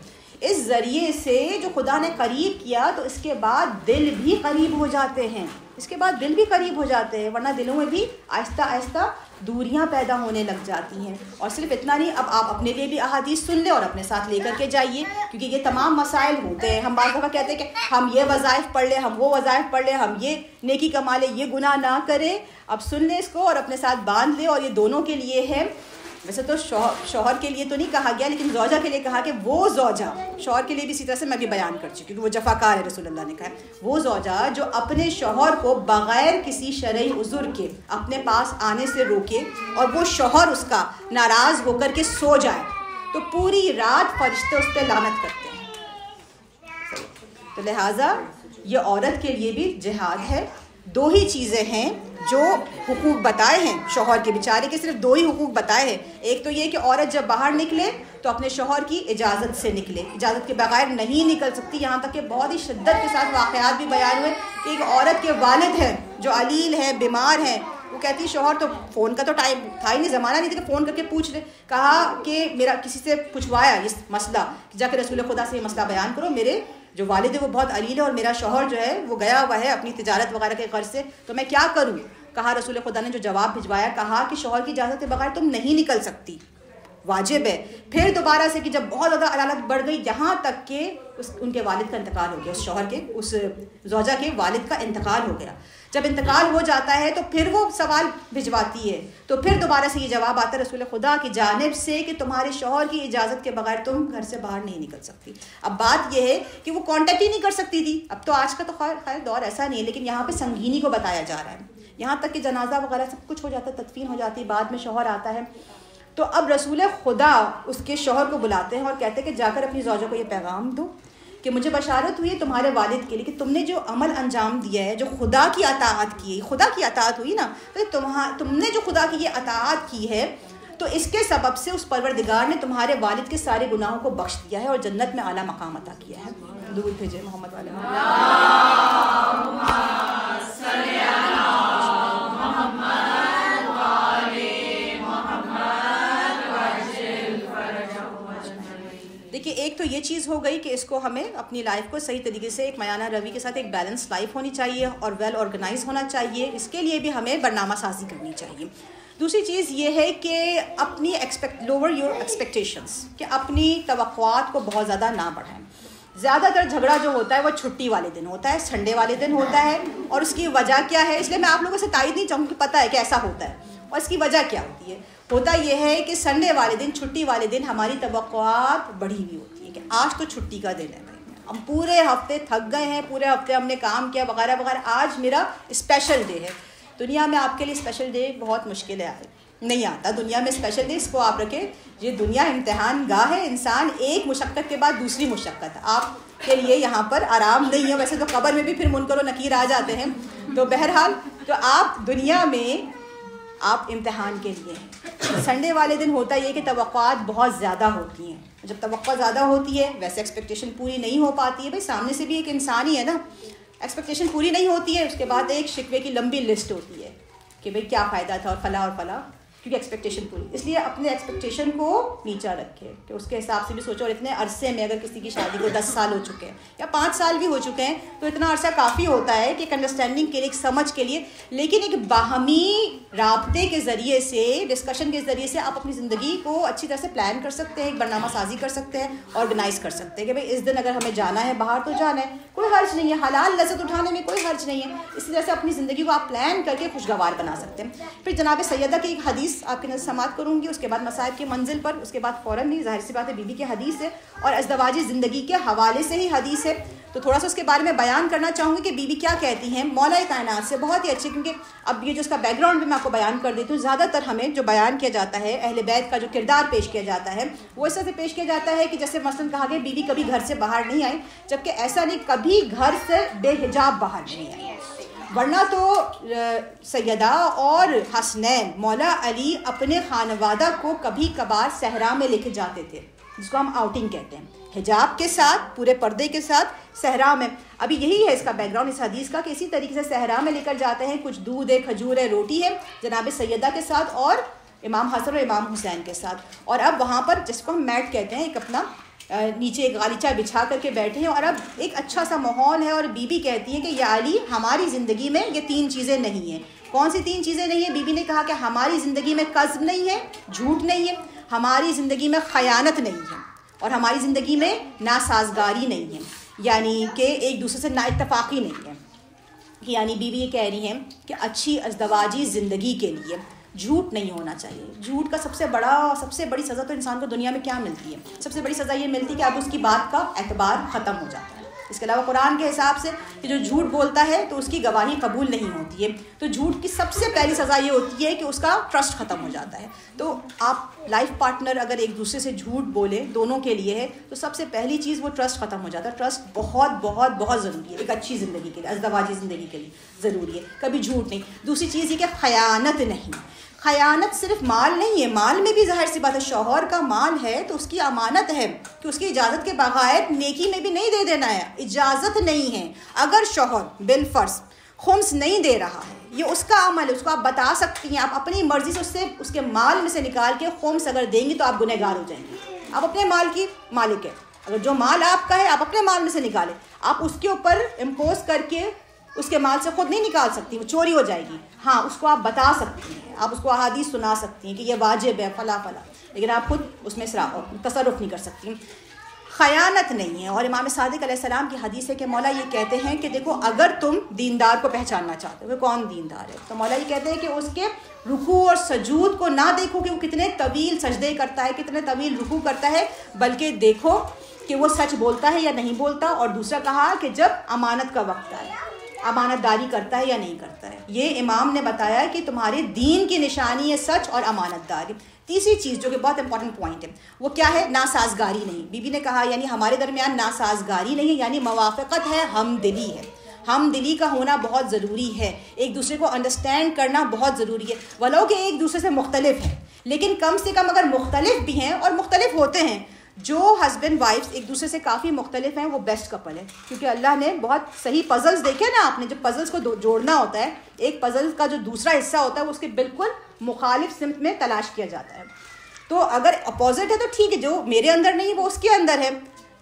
اس ذریعے سے جو خدا نے قریب کیا تو اس کے بعد دل بھی قریب ہو جاتے ہیں، اس کے بعد دل بھی قریب ہو جاتے ہیں، ورنہ دلوں میں بھی آہستہ آہستہ دوریاں پیدا ہونے لگ جاتی ہیں. اور صرف اتنا نہیں، اب آپ اپنے لیے بھی احادیث سن لیں اور اپنے ساتھ لے کر کے جائیے، کیونکہ یہ تمام مسائل ہوتے ہیں. ہم بعض دفعہ کہتے ہیں کہ ہم یہ وظائف پڑھ لیں، ہم وہ وظائف پڑھ لیں، ہم یہ نیکی کما لیں، یہ گناہ نہ کریں. اب سن لیں اس کو اور اپنے ساتھ باندھ لیں. اور یہ دونوں کے لیے ہے. ویسے تو شوہر کے لیے تو نہیں کہا گیا، لیکن زوجہ کے لیے کہا کہ وہ زوجہ، شوہر کے لیے بھی اسی طرح سے میں بھی بیان کر چکی کہ وہ جفاکار ہے. رسول اللہ نے کہا وہ زوجہ جو اپنے شوہر کو بغیر کسی شرعی عذر کے اپنے پاس آنے سے روکے اور وہ شوہر اس کا ناراض ہو کر کے سو جائے تو پوری رات فرشتے اس پہ لعنت کرتے ہیں. تو لہٰذا یہ عورت کے لیے بھی جہاد ہے. دو ہی چیزیں ہیں جو حقوق بتائے ہیں شوہر کے، بیچارے کے صرف دو ہی حقوق بتائے ہیں. ایک تو یہ کہ عورت جب باہر نکلے تو اپنے شوہر کی اجازت سے نکلے، اجازت کے بغیر نہیں نکل سکتی. یہاں تک کہ بہت ہی شدت کے ساتھ واقعات بھی بیان ہوئے کہ ایک عورت کے والد ہیں جو علیل ہیں، بیمار ہیں، وہ کہتی شوہر تو فون کا تو ٹائم تھا ہی نہیں، زمانہ نہیں تھا کہ فون کر کے پوچھ لے. کہا کہ میرا کسی سے پوچھوایا اس مسئلہ کہ جا کے رسول خدا سے یہ مسئلہ بیان کرو، میرے جو والد ہے وہ بہت علیل ہے اور میرا شوہر جو ہے وہ گیا ہوا ہے اپنی تجارت وغیرہ کے غرض سے، تو میں کیا کروں. کہا رسول خدا نے جو جواب بھجوایا، کہا کہ شوہر کی اجازت کے بغیر تم نہیں نکل سکتی، واجب ہے. پھر دوبارہ سے کہ جب بہت زیادہ عدالت بڑھ گئی یہاں تک کہ ان کے والد کا انتقال ہو گیا، اس شوہر کے، اس زوجہ کے والد کا انتقال ہو گیا. جب انتقال ہو جاتا ہے تو پھر وہ سوال بھجواتی ہے، تو پھر دوبارہ سے یہ جواب آتا ہے رسول خدا کی جانب سے کہ تمہارے شوہر کی اجازت کے بغیر تم گھر سے باہر نہیں نکل سکتی. اب بات یہ ہے کہ وہ کانٹیکٹ ہی نہیں کر سکتی تھی. اب تو آج کا تو خیر دور ایسا نہیں ہے، لیکن یہاں پہ سنگینی کو بتایا جا رہا ہے. یہاں تک کہ جنازہ وغیرہ سب کچھ ہو جاتا ہے، تدفین ہو جاتی ہے، بعد میں شوہر آتا ہے. تو اب رسول خدا اس کے شوہر کو بلاتے ہیں اور کہتے ہیں کہ جا کر اپنی زوجہ کو یہ پیغام دو کہ مجھے بشارت ہوئی ہے تمہارے والد کے لیے کہ تم نے جو عمل انجام دیا ہے، جو خدا کی اطاعت کی ہے، خدا کی اطاعت ہوئی نا، تم نے جو خدا کی یہ اطاعت کی ہے تو اس کے سبب سے اس پروردگار نے تمہارے والد کے سارے گناہوں کو بخش دیا ہے اور جنت میں اعلیٰ مقام عطا کیا ہے. درود بھیجے محمد والے دیکھیے. ایک تو یہ چیز ہو گئی کہ اس کو ہمیں اپنی لائف کو صحیح طریقے سے ایک میانہ روی کے ساتھ ایک بیلنس لائف ہونی چاہیے اور ویل آرگنائز ہونا چاہیے. اس کے لیے بھی ہمیں برنامہ سازی کرنی چاہیے. دوسری چیز یہ ہے کہ اپنی لوور یور ایکسپیکٹیشنس، کہ اپنی توقعات کو بہت زیادہ نہ بڑھائیں. زیادہ تر جھگڑا جو ہوتا ہے وہ چھٹی والے دن ہوتا ہے، سنڈے والے دن ہوتا ہے. اور اس کی وجہ کیا ہے؟ اس لیے میں آپ لوگوں سے تائید نہیں چاہوں گی، پتہ ہے کہ ایسا ہوتا ہے. اور اس کی وجہ کیا ہوتی ہے؟ ہوتا یہ ہے کہ سنڈے والے دن، چھٹی والے دن ہماری توقعات بڑھی ہوئی ہوتی ہے کہ آج تو چھٹی کا دن ہے بھائی، ہم پورے ہفتے تھک گئے ہیں، پورے ہفتے ہم نے کام کیا وغیرہ وغیرہ، آج میرا اسپیشل ڈے ہے. دنیا میں آپ کے لیے اسپیشل ڈے بہت مشکل ہے، نہیں آتا دنیا میں اسپیشل ڈے. اس کو آپ رکھیں، یہ دنیا امتحان گاہ ہے. انسان ایک مشقت کے بعد دوسری مشقت، آپ کے لیے یہاں پر آرام نہیں ہے. ویسے تو قبر میں بھی پھر منکر و نکیر آ جاتے ہیں. تو بہرحال تو آپ دنیا میں آپ امتحان کے لیے ہیں. سنڈے والے دن ہوتا یہ کہ توقعات بہت زیادہ ہوتی ہیں. جب توقع زیادہ ہوتی ہے ویسے ایکسپیکٹیشن پوری نہیں ہو پاتی ہے. بھائی سامنے سے بھی ایک انسان ہی ہے نا، ایکسپیکٹیشن پوری نہیں ہوتی ہے. اس کے بعد ایک شکوے کی لمبی لسٹ ہوتی ہے کہ بھائی کیا فائدہ تھا اور فلاں اور فلاں. کیونکہ ایکسپیکٹیشن پوری. اس لیے اپنے ایکسپیکٹیشن کو نیچا رکھے کہ اس کے حساب سے بھی سوچو. اور اتنے عرصے میں اگر کسی کی شادی کو 10 سال ہو چکے ہیں یا 5 سال بھی ہو چکے ہیں تو اتنا عرصہ کافی ہوتا ہے کہ ایک انڈرسٹینڈنگ کے لیے, ایک سمجھ کے لیے, لیکن ایک باہمی رابطے کے ذریعے سے, ڈسکشن کے ذریعے سے آپ اپنی زندگی کو اچھی طرح سے پلان کر سکتے ہیں, ایک برنامہ سازی کر سکتے ہیں, آرگنائز کر سکتے ہیں کہ بھائی اس دن اگر ہمیں جانا ہے باہر تو جانا ہے, کوئی حرج نہیں ہے, حلال لذت اٹھانے میں کوئی حرج نہیں ہے. اس طرح سے اپنی زندگی کو آپ پلان کر کے خوشگوار بنا سکتے ہیں. پھر جناب سیدہ کی ایک حدیث آپ کے نظر سماعت کروں گی, اس کے بعد مصائب کی منزل پر, اس کے بعد فوراً نہیں, ظاہر سی بات ہے بیوی کی حدیث ہے اور ازدواجی زندگی کے حوالے سے ہی حدیث ہے, تو تھوڑا سا اس کے بارے میں بیان کرنا چاہوں گی کہ بیوی کیا کہتی ہیں مولا کائنات سے. بہت ہی اچھے, کیونکہ اب یہ جو اس کا بیک گراؤنڈ بھی میں آپ کو بیان کر دیتی ہوں. زیادہ تر ہمیں جو بیان کیا جاتا ہے اہل بیت کا جو کردار پیش کیا جاتا ہے وہ اس طرح سے پیش کیا جاتا ہے کہ جیسے مثلاً کہا گیا بیوی کبھی گھر سے باہر نہیں آئی, جبکہ ایسا نہیں, کبھی گھر سے بے حجاب باہر نہیں آئی. ورنہ تو سیدہ اور حسنین مولا علی اپنے خانوادہ کو کبھی کبھار صحرا میں لے کے جاتے تھے, جس کو ہم آؤٹنگ کہتے ہیں, حجاب کے ساتھ, پورے پردے کے ساتھ صحرا میں. ابھی یہی ہے اس کا بیک گراؤنڈ اس حدیث کا کہ اسی طریقے سے صحرا میں لے کر جاتے ہیں, کچھ دودھ ہے, کھجور ہے, روٹی ہے جناب سیدہ کے ساتھ اور امام حسن اور امام حسین کے ساتھ. اور اب وہاں پر جس کو ہم میٹ کہتے ہیں, ایک اپنا نیچے ایک غالیچہ بچھا کر کے بیٹھے ہیں اور اب ایک اچھا سا ماحول ہے. اور بی بی کہتی ہے کہ یا علی ہماری زندگی میں یہ 3 چیزیں نہیں ہیں. کون سی 3 چیزیں نہیں ہیں؟ بی بی نے کہا کہ ہماری زندگی میں کذب نہیں ہے, جھوٹ نہیں ہے, ہماری زندگی میں خیانت نہیں ہے, اور ہماری زندگی میں ناسازگاری نہیں ہے, یعنی کہ ایک دوسرے سے نا اتفاقی نہیں ہے. یعنی بیوی یہ کہہ رہی ہیں کہ اچھی ازدواجی زندگی کے لیے جھوٹ نہیں ہونا چاہیے. جھوٹ کا سب سے بڑی سزا تو انسان کو دنیا میں کیا ملتی ہے؟ سب سے بڑی سزا یہ ملتی ہے کہ اب اس کی بات کا اعتبار ختم ہو جاتا ہے. اس کے علاوہ قرآن کے حساب سے کہ جو جھوٹ بولتا ہے تو اس کی گواہی قبول نہیں ہوتی ہے. تو جھوٹ کی سب سے پہلی سزا یہ ہوتی ہے کہ اس کا ٹرسٹ ختم ہو جاتا ہے. تو آپ لائف پارٹنر اگر ایک دوسرے سے جھوٹ بولے دونوں کے لیے ہے تو سب سے پہلی چیز وہ ٹرسٹ ختم ہو جاتا ہے. ٹرسٹ بہت بہت بہت ضروری ہے ایک اچھی زندگی کے لیے, ازدواجی زندگی کے لیے ضروری ہے. کبھی جھوٹ نہیں. دوسری چیز یہ کہ خیانت نہیں. خیانت صرف مال نہیں ہے, مال میں بھی ظاہر سی بات ہے, شوہر کا مال ہے تو اس کی امانت ہے کہ اس کی اجازت کے بغیر نیکی میں بھی نہیں دے دینا ہے. اجازت نہیں ہے. اگر شوہر بالفرض خمس نہیں دے رہا ہے, یہ اس کا عمل ہے, اس کو آپ بتا سکتی ہیں, آپ اپنی مرضی سے اس کے مال میں سے نکال کے خمس اگر دیں گی تو آپ گنہگار ہو جائیں گے. آپ اپنے مال کی مالک ہے, اگر جو مال آپ کا ہے آپ اپنے مال میں سے نکالیں, آپ اس کے اوپر امپوز کر کے اس کے مال سے خود نہیں نکال سکتی, وہ چوری ہو جائے گی. ہاں اس کو آپ بتا سکتی ہیں, آپ اس کو احادیث سنا سکتی ہیں کہ یہ واجب ہے فلاں فلاں, لیکن آپ خود اس میں تصرف نہیں کر سکتی. خیانت نہیں ہے. اور امام صادق علیہ السلام کی حدیث ہے کہ مولا یہ کہتے ہیں کہ دیکھو اگر تم دیندار کو پہچاننا چاہتے ہو کہ کون دیندار ہے تو مولا یہ کہتے ہیں کہ اس کے رکوع اور سجود کو نہ دیکھو کہ وہ کتنے طویل سجدے کرتا ہے, کتنے طویل رکوع کرتا ہے, بلکہ دیکھو کہ وہ سچ بولتا ہے یا نہیں بولتا. اور دوسرا کہا کہ جب امانت کا وقت آئے امانت داری کرتا ہے یا نہیں کرتا ہے. یہ امام نے بتایا کہ تمہارے دین کی نشانی ہے سچ اور امانت داری. تیسری چیز جو کہ بہت امپورٹنٹ پوائنٹ ہے وہ کیا ہے؟ ناسازگاری نہیں. بی بی نے کہا یعنی ہمارے درمیان ناسازگاری نہیں ہے, یعنی موافقت ہے, ہم دلی ہے. ہم دلی کا ہونا بہت ضروری ہے, ایک دوسرے کو انڈرسٹینڈ کرنا بہت ضروری ہے, ولو کہ ایک دوسرے سے مختلف ہیں, لیکن کم سے کم اگر مختلف بھی ہیں اور مختلف ہوتے ہیں. جو ہسبینڈ وائفس ایک دوسرے سے کافی مختلف ہیں وہ بیسٹ کپل ہے, کیونکہ اللہ نے بہت صحیح پزلز دیکھے نا آپ نے, جب پزلز کو جوڑنا ہوتا ہے ایک پزل کا جو دوسرا حصہ ہوتا ہے وہ اس کے بالکل مخالف سمت میں تلاش کیا جاتا ہے. تو اگر اپوزٹ ہے تو ٹھیک ہے, جو میرے اندر نہیں وہ اس کے اندر ہے,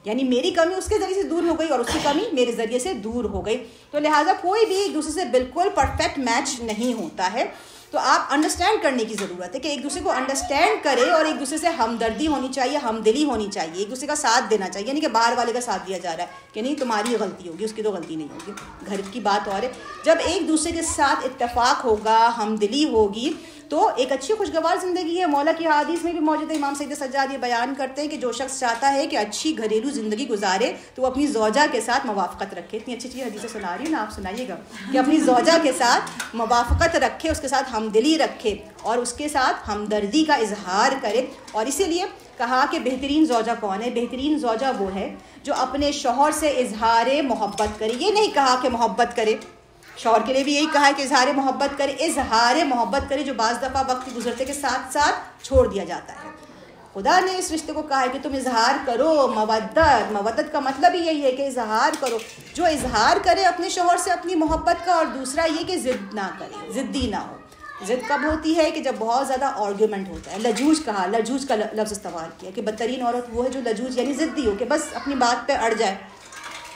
یعنی میری کمی اس کے ذریعے سے دور ہو گئی اور اس کی کمی میرے ذریعے سے دور ہو گئی. تو لہٰذا کوئی بھی ایک دوسرے سے بالکل پرفیکٹ میچ نہیں ہوتا ہے. تو آپ انڈرسٹینڈ کرنے کی ضرورت ہے کہ ایک دوسرے کو انڈرسٹینڈ کرے اور ایک دوسرے سے ہمدردی ہونی چاہیے, ہمدلی ہونی چاہیے, ایک دوسرے کا ساتھ دینا چاہیے. یعنی کہ باہر والے کا ساتھ دیا جا رہا ہے کہ نہیں تمہاری غلطی ہوگی, اس کی تو غلطی نہیں ہوگی. گھر کی بات اور ہے, جب ایک دوسرے کے ساتھ اتفاق ہوگا, ہمدلی ہوگی تو ایک اچھی خوشگوار زندگی ہے. مولا کی حدیث میں بھی موجود ہے, امام سید سجاد یہ بیان کرتے ہیں کہ جو شخص چاہتا ہے کہ اچھی گھریلو زندگی گزارے تو وہ اپنی زوجہ کے ساتھ موافقت رکھے. اتنی اچھی اچھی حدیثیں سنا رہی ہوں نا, آپ سنائیے گا کہ اپنی زوجہ کے ساتھ موافقت رکھے, اس کے ساتھ ہمدلی رکھے اور اس کے ساتھ ہمدردی کا اظہار کرے. اور اسی لیے کہا کہ بہترین زوجہ کون ہے؟ بہترین زوجہ وہ ہے جو اپنے شوہر سے اظہار محبت کرے. یہ نہیں کہا کہ محبت کرے, شوہر کے لیے بھی یہی کہا ہے کہ اظہار محبت کرے, اظہار محبت کرے, جو بعض دفعہ وقت گزرتے کے ساتھ ساتھ چھوڑ دیا جاتا ہے. خدا نے اس رشتے کو کہا ہے کہ تم اظہار کرو مودت کا مطلب ہی یہی ہے کہ اظہار کرو. جو اظہار کرے اپنے شوہر سے اپنی محبت کا, اور دوسرا یہ کہ ضد نہ کرے, ضدی نہ ہو. ضد کب ہوتی ہے کہ جب بہت زیادہ آرگیومنٹ ہوتا ہے. لجوج کہا, لجوج کا لفظ استعمال کیا کہ بدترین عورت وہ ہے جو لجوج یعنی ضدی ہو, کہ بس اپنی بات پہ اڑ جائے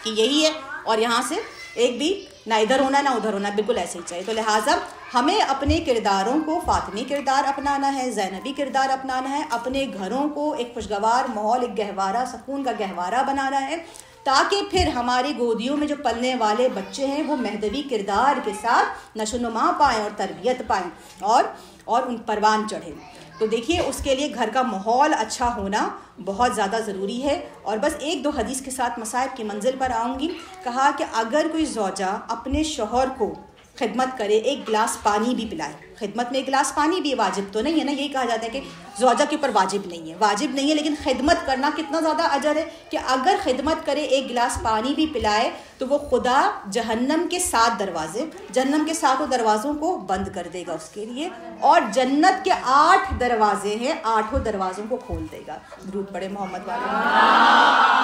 کہ یہی ہے اور یہاں سے ایک بھی نہ ادھر ہونا نہ ادھر ہونا, بالکل ایسے ہی چاہیے. تو لہٰذا ہمیں اپنے کرداروں کو فاطمی کردار اپنانا ہے, زینبی کردار اپنانا ہے, اپنے گھروں کو ایک خوشگوار ماحول, ایک گہوارہ, سکون کا گہوارہ بنانا ہے, تاکہ پھر ہماری گودیوں میں جو پلنے والے بچے ہیں وہ مہدوی کردار کے ساتھ نشو و نما پائیں اور تربیت پائیں اور ان پروان چڑھیں. تو دیکھیے اس کے لیے گھر کا ماحول اچھا ہونا بہت زیادہ ضروری ہے. اور بس ایک دو حدیث کے ساتھ مصائب کی منزل پر آؤں گی. کہا کہ اگر کوئی زوجہ اپنے شوہر کو خدمت کرے, ایک گلاس پانی بھی پلائے, خدمت میں ایک گلاس پانی بھی واجب تو نہیں ہے نا, یہی کہا جاتا ہے کہ زوجہ کے اوپر واجب نہیں ہے, لیکن خدمت کرنا کتنا زیادہ اجر ہے کہ اگر خدمت کرے, ایک گلاس پانی بھی پلائے, تو وہ خدا جہنم کے 7 دروازے, جہنم کے 7 دروازوں کو بند کر دے گا اس کے لیے, اور جنت کے 8 دروازے ہیں, 8 دروازوں کو کھول دے گا. درود پڑھے محمد والے.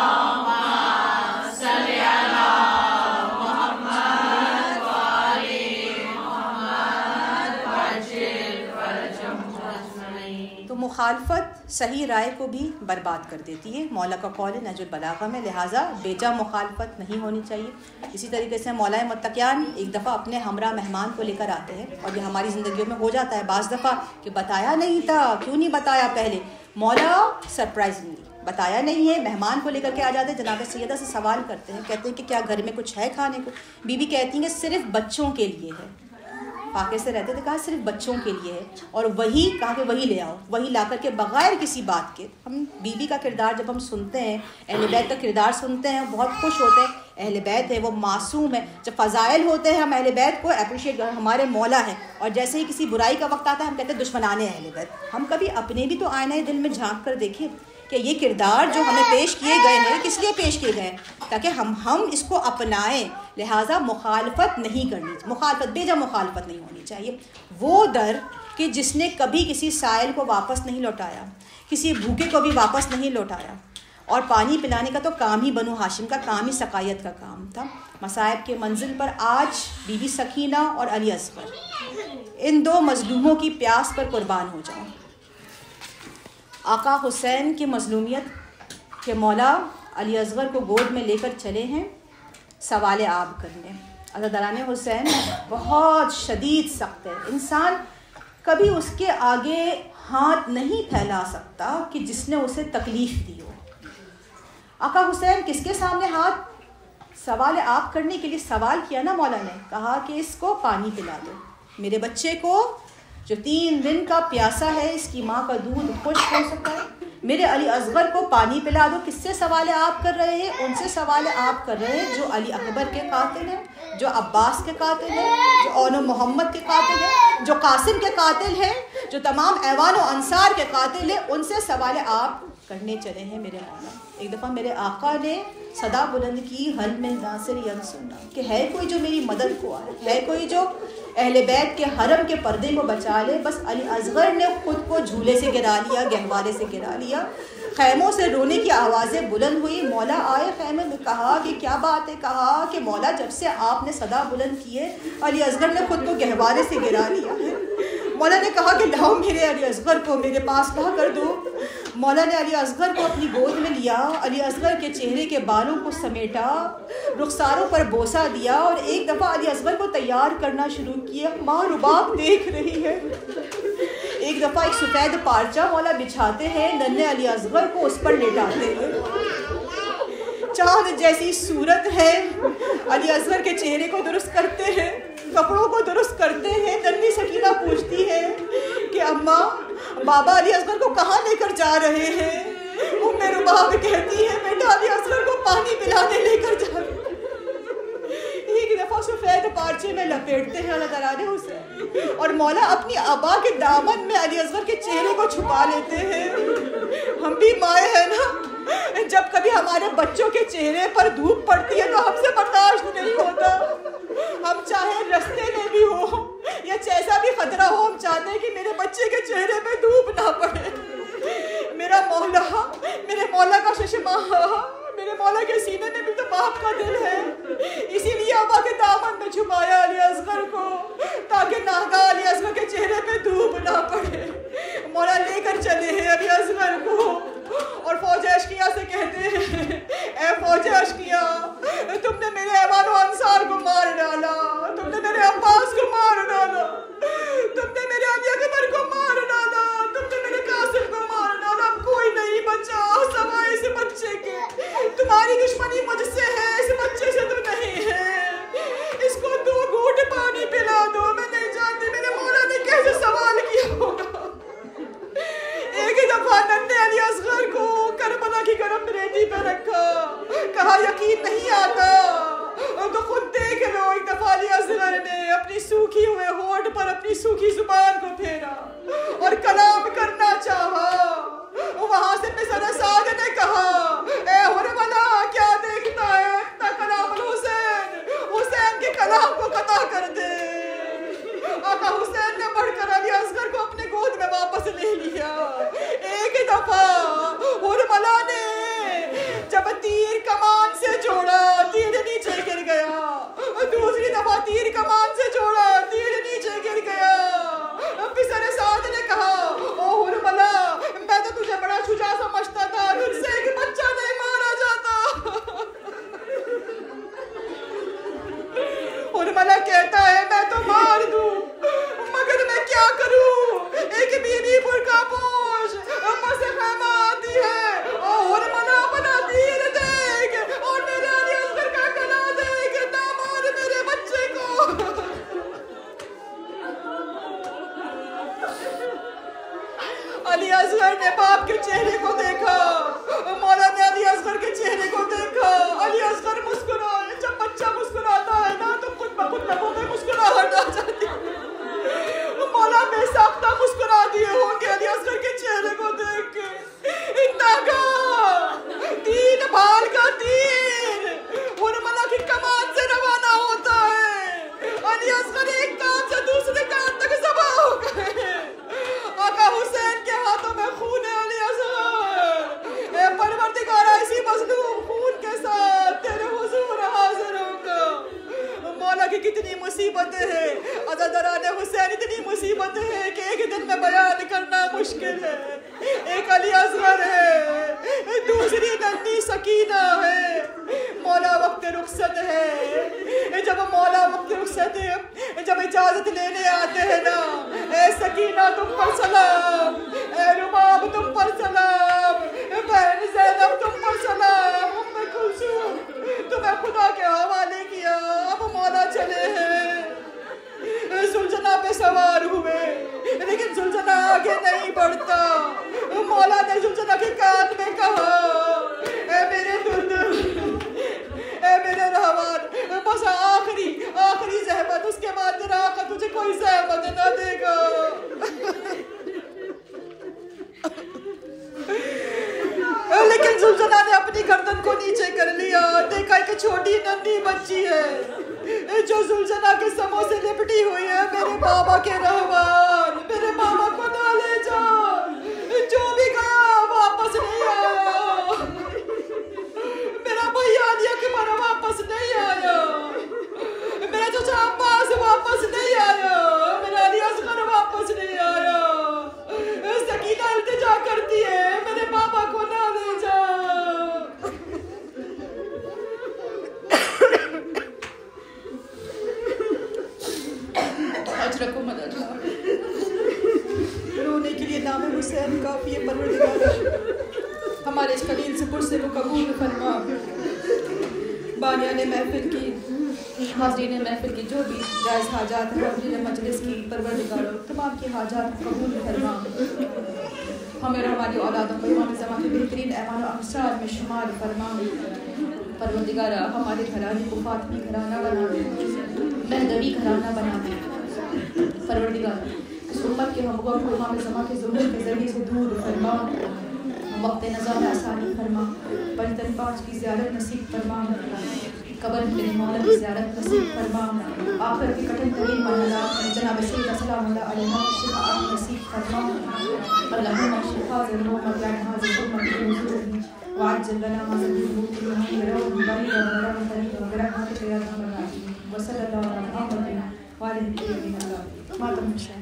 تو مخالفت صحیح رائے کو بھی برباد کر دیتی ہے. مولا کا قول ہے نہج البلاغہ میں, لہٰذا بیجا مخالفت نہیں ہونی چاہیے. اسی طریقے سے مولا متقیان ایک دفعہ اپنے ہمراہ مہمان کو لے کر آتے ہیں, اور یہ ہماری زندگیوں میں ہو جاتا ہے بعض دفعہ کہ بتایا نہیں تھا, کیوں نہیں بتایا پہلے. مولا سرپرائزنگلی بتایا نہیں ہے, مہمان کو لے کر کے آ جاتے ہیں, جناب سیدہ سے سوال کرتے ہیں, کہتے ہیں کہ کیا گھر میں کچھ ہے کھانے کو. بیوی کہتی ہیں کہ صرف بچوں کے لیے ہے. پاکے سے رہتے تھے, کہا صرف بچوں کے لیے ہے, اور وہی کہا کہ وہی لے آؤ, وہی لا کر کے بغیر کسی بات کے. ہم بیوی کا کردار جب ہم سنتے ہیں, اہل بیت کا کردار سنتے ہیں, بہت خوش ہوتے ہیں. اہل بیت ہے وہ معصوم ہے, جب فضائل ہوتے ہیں ہم اہل بیت کو اپریشیٹ کرتے ہیں, ہمارے مولا ہیں. اور جیسے ہی کسی برائی کا وقت آتا ہے ہم کہتے ہیں دشمنان اہل بیت. ہم کبھی اپنے بھی تو آئینہ دل میں جھانک کر دیکھیں کہ یہ کردار جو ہمیں پیش کیے گئے ہیں کس لیے پیش کیے گئے ہیں, تاکہ ہم اس کو اپنائیں. لہٰذا مخالفت نہیں کرنی, مخالفت بیجا مخالفت نہیں ہونی چاہیے. وہ در کہ جس نے کبھی کسی سائل کو واپس نہیں لوٹایا, کسی بھوکے کو بھی واپس نہیں لوٹایا, اور پانی پلانے کا تو کام ہی بنو ہاشم کا کام ہی سقائیت کا کام تھا. مصائب کے منزل پر آج بی بی سکینہ اور علی اصغر, ان 2 مظلوموں کی پیاس پر قربان ہو جاؤں. آقا حسین کی مظلومیت کہ مولا علی اصغر کو گود میں لے کر چلے ہیں سوال آب کرنے. عزاداران حسین بہت شدید سخت ہے, انسان کبھی اس کے آگے ہاتھ نہیں پھیلا سکتا کہ جس نے اسے تکلیف دی ہو. آقا حسین کس کے سامنے ہاتھ سوال آب کرنے کے لیے سوال کیا نا مولا نے, کہا کہ اس کو پانی پلا دو, میرے بچے کو جو 3 دن کا پیاسا ہے, اس کی ماں کا دودھ خشک ہو سکتا ہے, میرے علی اصغر کو پانی پلا دو. کس سے سوال آپ کر رہے ہیں؟ ان سے سوال آپ کر رہے ہیں جو علی اکبر کے قاتل ہیں, جو عباس کے قاتل ہیں, جو اون و محمد کے قاتل ہیں, جو قاسم کے قاتل ہیں, جو تمام ایوان و انصار کے قاتل ہیں. ان سے سوال آپ کرنے چلے ہیں میرے مولا. ایک دفعہ میرے آقا نے صدا بلند کی, حل میں ناصر ینصرنا, کہ ہے کوئی جو میری مدد کو آئے, ہے کوئی جو اہل بیت کے حرم کے پردے کو بچا لے. بس علی اصغر نے خود کو جھولے سے گرا لیا, گہوارے سے گرا لیا. خیموں سے رونے کی آوازیں بلند ہوئی. مولا آئے خیمے میں, کہا کہ کیا بات ہے, کہا کہ مولا جب سے آپ نے صدا بلند کیے علی اصغر نے خود کو گہوارے سے گرا لیا ہے. مولا نے کہا کہ لاؤ میرے علی اصغر کو میرے پاس لا کر دو. مولا نے علی اصغر کو اپنی گود میں لیا, علی اصغر کے چہرے کے بالوں کو سمیٹا, رخساروں پر بوسہ دیا, اور ایک دفعہ علی اصغر کو تیار کرنا شروع کیا. ماں رباب دیکھ رہی ہے. ایک دفعہ ایک سفید پارچہ مولا بچھاتے ہیں, ننھے علی اصغر کو اس پر لیٹاتے ہیں. چاند جیسی صورت ہے, علی اصغر کے چہرے کو درست کرتے ہیں, کپڑوں کو درست کرتے ہیں. ننھی سکینہ پوچھتی ہے کہ اماں بابا علی اصغر کو کہاں لے کر جا رہے ہیں؟ ام رباب کہتی ہے بیٹا علی اصغر کو پانی پلانے لے کر جا رہے ہیں. ایک دفعہ سفید پارچے میں لپیٹتے ہیں اللہ تعالیٰ اسے, اور مولا اپنی ابا کے دامن میں علی اصغر کے چہرے کو چھپا لیتے ہیں. ہم بھی مائیں ہیں نا, جب کبھی ہمارے بچوں کے چہرے پر دھوپ پڑتی ہے تو ہم سے برداشت نہیں ہوتا. ہم چاہے رستے میں بھی ہو یا جیسا بھی خطرہ ہو, ہم چاہتے ہیں کہ میرے بچے کے چہرے پہ دھوپ نہ پڑے. میرا مولا, میرے مولا کا ششما, میرے مولا کے سینے میں بھی تو باپ کا دل ہے. اسی لیے ابا کے دامن میں چھپایا علی اصغر کو, تاکہ ناگاہ علی اصغر کے چہرے پہ دھوپ نہ پڑے. مولا لے کر چلے ہیں علی اصغر کو اور فوج اشقیاء سے کہتے ہیں اے فوج اشقیاء تم نے میرے ایوان و انصار کو مار ڈالا, تم نے میرے عباس کو مار ڈالا, تم نے میرے علی اکبر کو مار ڈالا, تم نے میرے قاسم کو مار ڈالا, اب کوئی نہیں بچا سوائے اس بچے کے. تمہاری دشمنی مجھ سے ہے, اس بچے سے تو نہیں ہے. اس کو 2 گھونٹ پانی پلا دو. میں نہیں جانتی میرے مولا نے کیسے سوال کیا ہوگا. ایک ہی دفعہ ننھے علی اصغر کو کربلا کی گرم ریتی پہ رکھا, کہا یقین نہیں آتا تو خود دیکھ لو. ایک دفعہ علی اصغر نے اپنی سوکھی ہوئے ہونٹ پر اپنی سوکھی زبان کو پھیرا اور کلام کرنا چاہا. وہاں سے پسر سعد نے کہا اے حرملا کیا دیکھتا ہے, اتنا کلام الحسین, حسین کے کلام کو قطع کر دے. آقا حسین نے بڑھ کر علی اصغر کو اپنے گود میں واپس لے لیا. ایک دفعہ حرملا نے جب تیر کمان سے جوڑا تیر نیچے گر گیا, دوسری دفعہ تیر کمان سے جوڑا تیر نیچے گر گیا. پسر سعد نے کہا او حرملا میں تو تجھے بڑا شجاع سمجھتا تھا, تجھ سے ایک بچہ نہیں مارا جاتا. حرملا کہتا ہے میں تو مار دوں مگر میں کیا کروں, ایک بیوی برقع پوش اماں سے خیمہ آتی ہے اور حرملا اپنا تیر دیکھ اور میرے علی اصغر کا گلا دیکھ, نہ مار میرے بچے کو. علی اصغر نے باپ کے چہرے کو دیکھا, مولا نے علی اصغر کے چہرے کو دیکھا. علی اصغر مسکرائے. جب بچہ مسکراتا ہے نا تو خود بخود لبوں میں مسکراہٹ آ جاتی ہے. مولا بے ساختہ مسکرا دیے ہوں گے علی اصغر کے چہرے کو دیکھ کے. اتنا کا 3 بھال کا تیر حرملا کی کمان سے روانہ ہوتا ہے. علی اصغر ایک کان سے دوسرے کان تک ذبح ہو گئے. آقا حسین کے ہاتھوں میں خون ہے علی اصغر. اے پروردگارہ اسی مظلوم خون کے ساتھ تیرے حضور حاضر ہوں گا. مولا کی کتنی مصیبتیں ہیں, عزاداران حسین اتنی مصیبتیں ہیں کہ ایک دن میں بیان کرنا مشکل ہے. ایک علی اصغر ہے, دوسری ننھی سکینہ ہے. مولا وقت رخصت ہے. جب مولا وقت رخصت ہے, جب اجازت لینے آتے ہیں نا, اے سکینہ تم پر سلام, اے رباب تم پر سلام, بہن زینب تم پر سلام, ام کلثوم تمہیں خدا کے حوالے کیا. اب مولا چلے ہیں, زلجنا پہ سوار ہوئے لیکن زلجنا آگے نہیں بڑھتا. مولا نے زلجنا کے کان میں کہا اے میرے درد, اے میرے رحمان, بس آخری زحمت, اس کے بعد تیرا آقا تجھے کوئی زحمت نہ دے گا. لیکن زلجنا نے اپنی گردن کو نیچے کر لیا. دیکھا کہ چھوٹی ننھی بچی ہے جو زلجنا کے سموں سے لپٹی ہوئی ہے. میرے بابا کے رحمان, میرے بابا کو نہ لے جا, جو بھی گیا واپس نہیں آیا. میرا بھیا علی اکبر واپس نہیں آیا, میرا چچا عباس واپس نہیں آیا, میرا علی اصغر واپس نہیں آیا. سکینہ التجا کرتی ہے میرے بابا کو نہ لے جا. اجرکو مدد. رونے کے لیے نام حسین کافی ہے. پروردگار ہمارے اس قلیل سے پرسے کو قبول فرما. بانیان محفل کی, حاضرین محفل کی جو بھی جائز حاجات ہیں, حاضرین مجلس کی پروردگار تمام کی حاجات قبول فرما. ہمیں اور ہماری اولادوں کو امام زمان کے بہترین ایمان و امثال میں شمار فرما. پروردگار ہمارے گھرانے کو فاطمی گھرانہ بنا دے, مہدوی گھرانہ بنا دے. پروردگار اس امت کے ہم کو امام زمان کے ظہور کے ذریعے سے دور فرما. وقت نظر میں آسانی فرما. پنجتن 5 کی زیارت نصیب فرما. قبر کے مولا کی زیارت نصیب فرما. آخر کی کٹن ترین مرحلات میں جناب سیدہ سلام اللہ علیہ شفاء نصیب فرما. اللہم شفاء ذنوب مکان حاضر امت کے حضور وعجل لنا ما ذنوب كلهم ورحم بريد ورحم بريد ورحمتك يا ارحم الراحمين وصلى الله على محمد وعلى اله وصحبه وسلم.